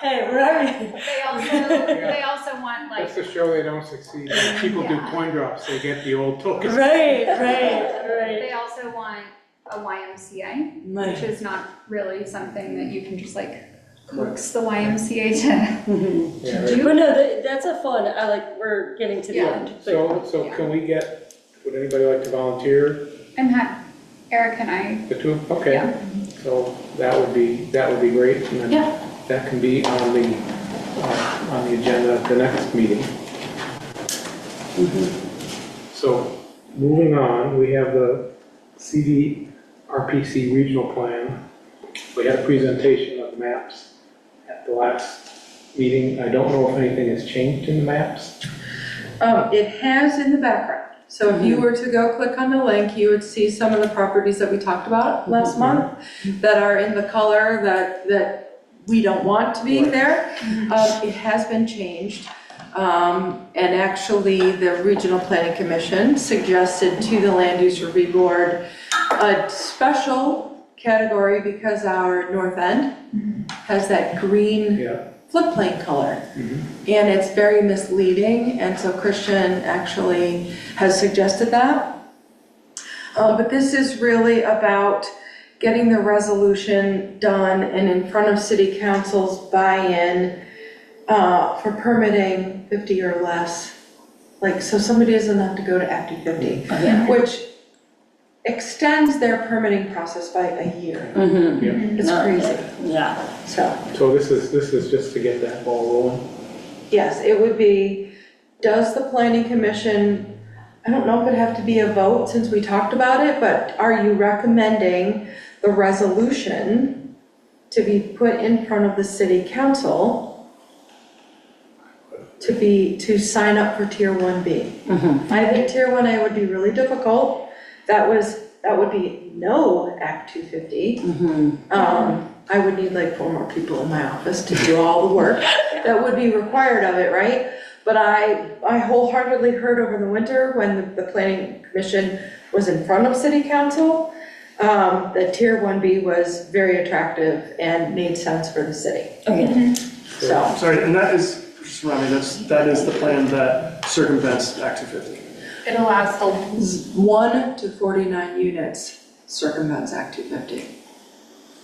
Hey, we're already. They also want like, That's to show they don't succeed. When people do coin drops, they get the old tokens. Right. they also want a YMCA, which is not really something that you can just like coax the YMCA to Yeah, right. do. But no, that's a fun, we're getting to the Yeah. end. So can we would anybody like to volunteer? And had Eric and I, The two? Okay. Yeah. So that would be great. And then Yeah. that can be on the agenda at the next meeting. So moving on, we have the CDRPC regional plan. We had a presentation of the maps at the last meeting. I don't know if anything has changed in the maps. It has in the background. So if you were to go click on the link, you would see some of the properties that we talked about last month that are in the color that we don't want to be there. It has been changed. And actually, the Regional Planning Commission suggested to the Land Use Review Board a special category because our north end has that green Yeah. floodplain color. And it's very misleading, and so Christian actually has suggested that. But this is really about getting the resolution done and in front of city council's buy-in for permitting 50 or less. Like, so somebody doesn't have to go to Act 250, which extends their permitting process by a year. It's crazy. Yeah. So this is just to get that ball rolling. Yes, it would be, does the planning commission, I don't know if it'd have to be a vote since we talked about it, but are you recommending the resolution to be put in front of the city council to sign up for Tier 1B? I think Tier 1A would be really difficult. That would be no Act 250. I would need like 4 more people in my office to do all the work that would be required of it, right? But I wholeheartedly heard over the winter when the planning commission was in front of city council that Tier 1B was very attractive and made sense for the city. Okay. So, Sorry, and that is, just remind me, that is the plan that circumvents Act 250. It allows the 1 to 49 units circumvents Act 250.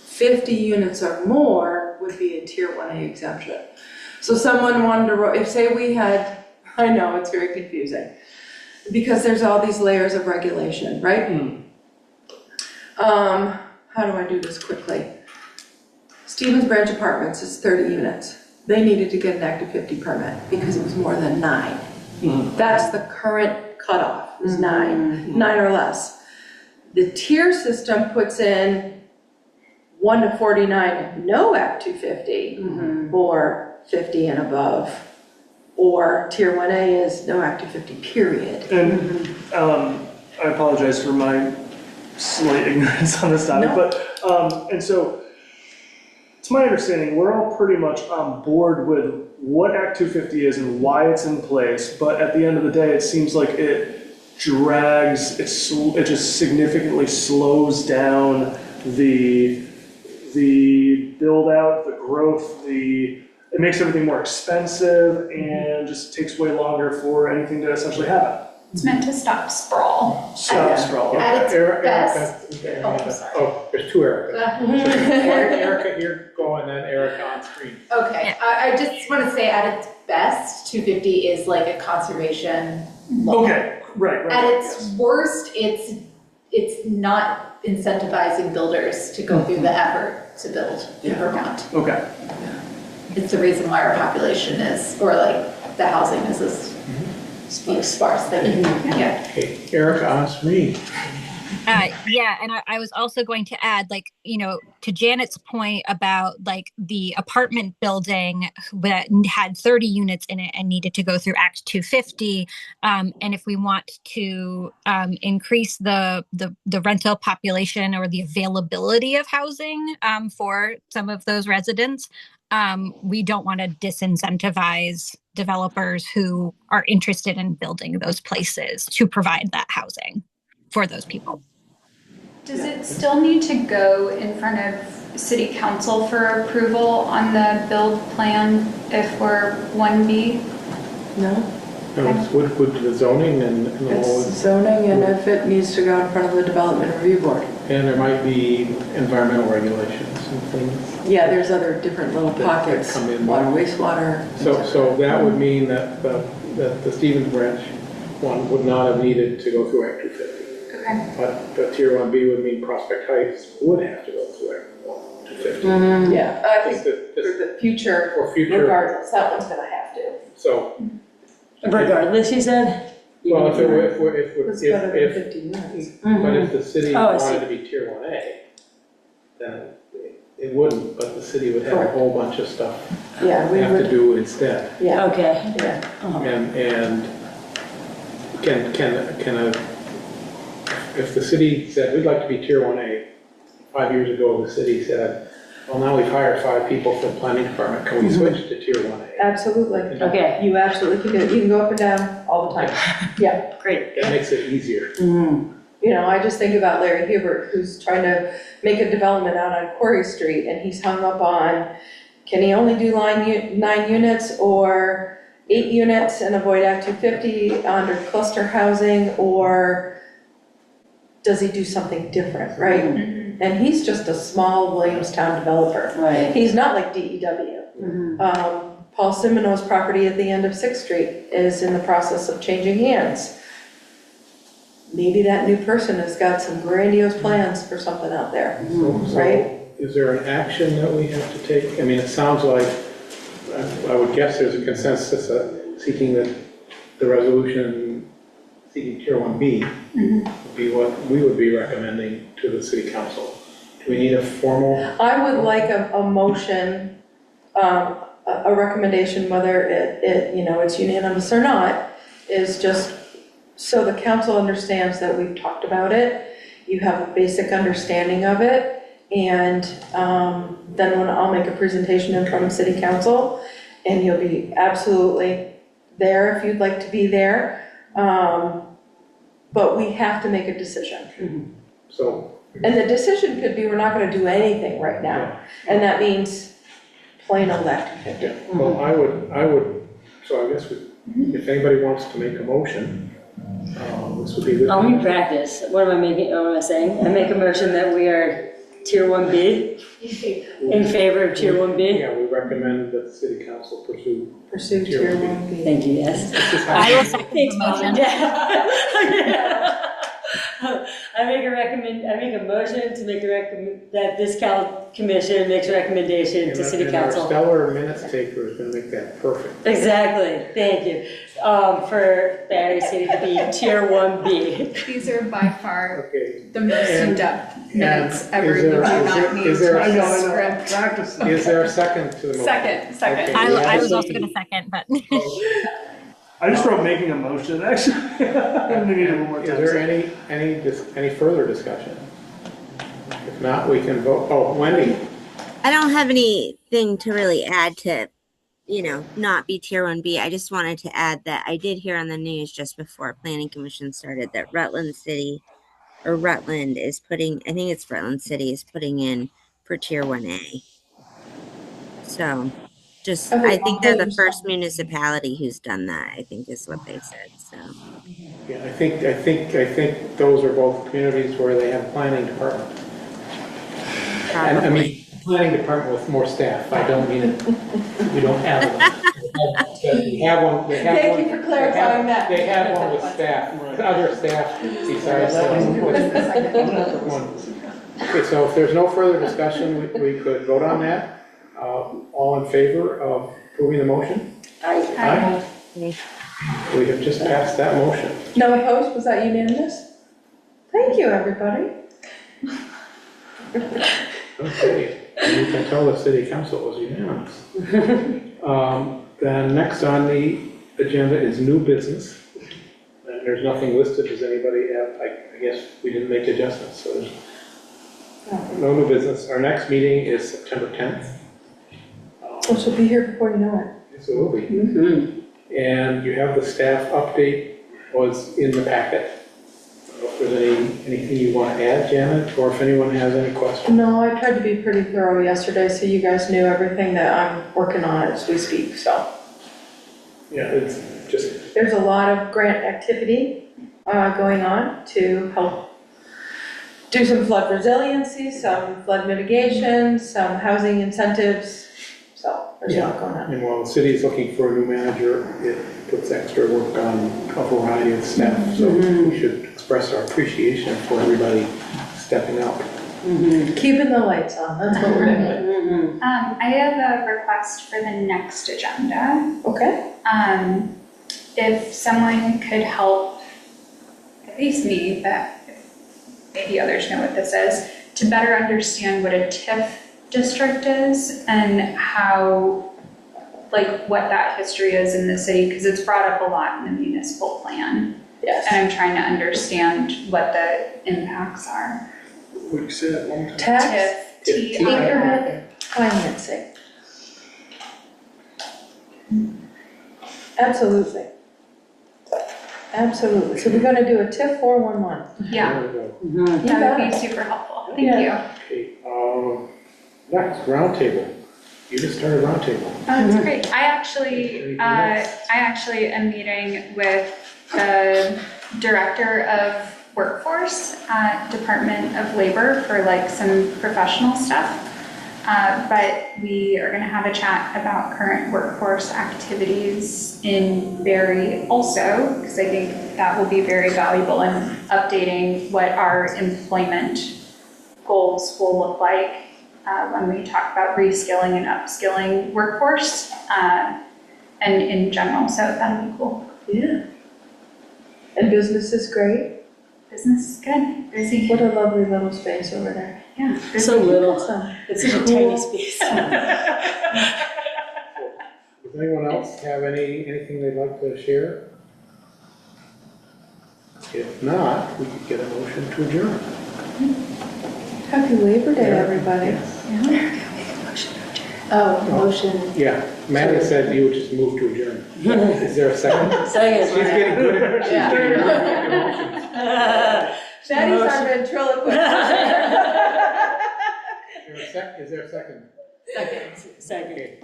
50 units or more would be a Tier 1A exemption. So someone wanted to, if say we had, I know, it's very confusing, because there's all these layers of regulation, right? How do I do this quickly? Stevens Branch Apartments is 30 units. They needed to get an Act 250 permit because it was more than 9. That's the current cutoff, is 9 or less. The tier system puts in 1 to 49, no Act 250, or 50 and above, or Tier 1A is no Act 250, period. And I apologize for my slight ignorance on this topic, but, and so, it's my understanding, we're all pretty much on board with what Act 250 is and why it's in place, but at the end of the day, it seems like it drags, it just significantly slows down the build out, the growth, it makes everything more expensive and just takes way longer for anything to essentially happen. It's meant to stop sprawl. Stop sprawl. At its best. Erica, Oh, I'm sorry. oh, there's two Ericas. Erica, you're going, then Erica on screen. Okay, I just want to say at its best, 250 is like a conservation law. Okay, right. At its worst, it's not incentivizing builders to go through the effort to build in Vermont. Okay. It's the reason why our population is, or like the housing is as sparse that yeah. Okay, Erica on screen. Yeah, and I was also going to add, like, you know, to Janet's point about like the apartment building that had 30 units in it and needed to go through Act 250. And if we want to increase the rental population or the availability of housing for some of those residents, we don't want to disincentivize developers who are interested in building those places to provide that housing for those people. Does it still need to go in front of city council for approval on the build plan if we're 1B? No, No, it's with the zoning and the it's whole, zoning, and if it needs to go in front of the development review board. and there might be environmental regulations and things. Yeah, there's other different little That pockets, come in. water, wastewater. So that would mean that the Stevens Branch one would not have needed to go through Act 250. Okay. But the Tier 1B would mean Prospect Heights would have to go through Act 250. Yeah, I think Just for the future, For future, regardless, that one's gonna have to. so, Regardless, you said? well, It's better than if, 50 units. but if the city Oh, I see. wanted to be Tier 1A, then it wouldn't, but the city would have a Correct. whole bunch of stuff Yeah, we have to would, do instead. yeah, Okay. yeah. And can if the city said, we'd like to be Tier 1A, 5 years ago, the city said, well, now we've hired 5 people for the planning department, can we switch to Tier 1A? Absolutely. Okay, You absolutely can do it. You can go up and down all the time. Yeah. great. That makes it easier. You know, I just think about Larry Hubert, who's trying to make a development out on Quarry Street, and he's hung up on, can he only do 9 units or 8 units and avoid Act 250 under cluster housing, or does he do something different, right? And he's just a small Williamstown developer. Right. He's not like DEW. Paul Simino's property at the end of 6th Street is in the process of changing hands. Maybe that new person has got some grandiose plans for something out there, So right? is there an action that we have to take? I mean, it sounds like, I would guess there's a consensus seeking the resolution seeking Tier 1B would be what we would be recommending to the city council. Do we need a formal? I would like a motion, a recommendation, whether it's unanimous or not, is just so the council understands that we've talked about it, you have a basic understanding of it, and then when I'll make a presentation in front of city council, and you'll be absolutely there if you'd like to be there. But we have to make a decision. So And the decision could be, we're not gonna do anything right now, and that means plain old Act 250. Yeah, well, I would, so I guess if anybody wants to make a motion, this would be the. I'll practice. What am I saying? I make a motion that we are Tier 1B, in favor of Tier 1B. Yeah, we recommend that the city council pursue Tier 1B. Thank you, yes. I will second the motion. I make a motion to make that this commission makes a recommendation to city council. And our stellar minutes taker is gonna make that perfect. Exactly, thank you. For Barre City to be Tier 1B. These are by far Okay. the most And- in-depth minutes and ever. is You there- do is not there- need is there- to I know, write a script. practice. Is there a second to the motion? Second. Okay. I was also going to second, but I just wrote making a motion, actually. I'm gonna need it one more Is time. there any further discussion? If not, we can vote. Oh, Wendy, I don't have anything to really add to, not be tier 1B. I just wanted to add that I did hear on the news just before Planning Commission started that Rutland is putting, I think it's Rutland City is putting in for tier 1A. So I think they're the first municipality who's done that, I think is what they said, so. yeah, I think those are both communities where they have a planning department. And, I mean, planning department with more staff. I don't mean it, we don't have one. We have one. Thank you for clarifying that. They have one with staff, other staff besides. Okay, so if there's no further discussion, we could vote on that. All in favor of approving the motion? Aye. We have just passed that motion. No opposed, was that unanimous? Thank you, everybody. Okay, you can tell the city council was unanimous. Then next on the agenda is new business. And there's nothing listed. Does anybody have, I guess we didn't make adjustments, so there's no new business. Our next meeting is September 10th. Which will be here before you know it. Yes, it will be. And you have the staff update was in the packet. I don't know if there's anything you want to add, Janet, or if anyone has any questions. No, I tried to be pretty thorough yesterday, so you guys knew everything that I'm working on as we speak, so. Yeah, it's just, There's a lot of grant activity going on to help do some flood resiliency, some flood mitigation, some housing incentives, so there's a lot going on. and while the city is looking for a new manager, it puts extra work on a variety of staff. So we should express our appreciation for everybody stepping up. Keeping the lights on, that's what we're doing. I have a request for the next agenda. Okay. If someone could help, at least me, but maybe others know what this is, to better understand what a TIF district is and how, what that history is in the city, because it's brought up a lot in the municipal plan. Yes. And I'm trying to understand what the impacts are. What you said one time. Tax, TIF, increment financing. Absolutely. Absolutely. So we're gonna do a TIF 411. Yeah, There we go. that would be super helpful. Thank Yeah. you. Okay, next, roundtable. You just started roundtable. That's great. I actually am meeting with the director of workforce at Department of Labor for some professional stuff. But we are gonna have a chat about current workforce activities in Barre also, because I think that will be very valuable in updating what our employment goals will look like when we talk about reskilling and upskilling workforce and in general, so that'll be cool. Yeah. And business is great. Business is good, busy, What a lovely little space over there. yeah. So little. So, It's such a tiny space. Does anyone else have anything they'd like to share? If not, we could get a motion to adjourn. Happy Labor Day, everybody. Oh, motion. Yeah, Maddie said you would just move to adjourn. Is there a second? She's Second. getting good at, she's getting good at making motions. Maddie's our ventriloquist. Is there a second? Second. Okay.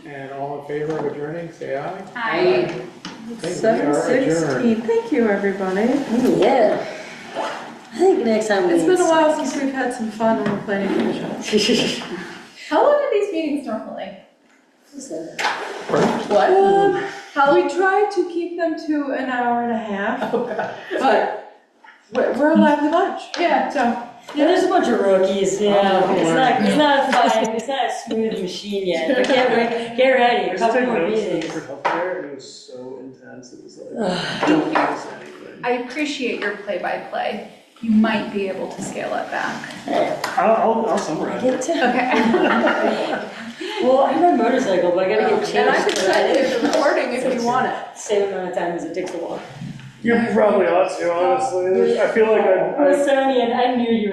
And all in favor of adjourning, say aye. Hi. Okay, we are 7:16, thank you, everybody. Yeah. I think next time we. It's been a while since we've had some fun on the planning commission. How long are these meetings normally? What? We try to keep them to an hour and a half, but we're allowed to lunch. Yeah. So, Yeah, there's a bunch of rookies, you know, it's not a fine, it's not a smooth machine yet, but get ready, I a just couple took more notes meetings. for healthcare, and it was so intense, it was like, don't miss anything. I appreciate your play-by-play. You might be able to scale it back. I'll summarize it. Okay. Well, I ride motorcycle, but I gotta get changed. and I could send you the recording if you want it. Same amount of time as it takes to walk. You probably ought to, honestly. I feel like Well, Sony, and I knew you were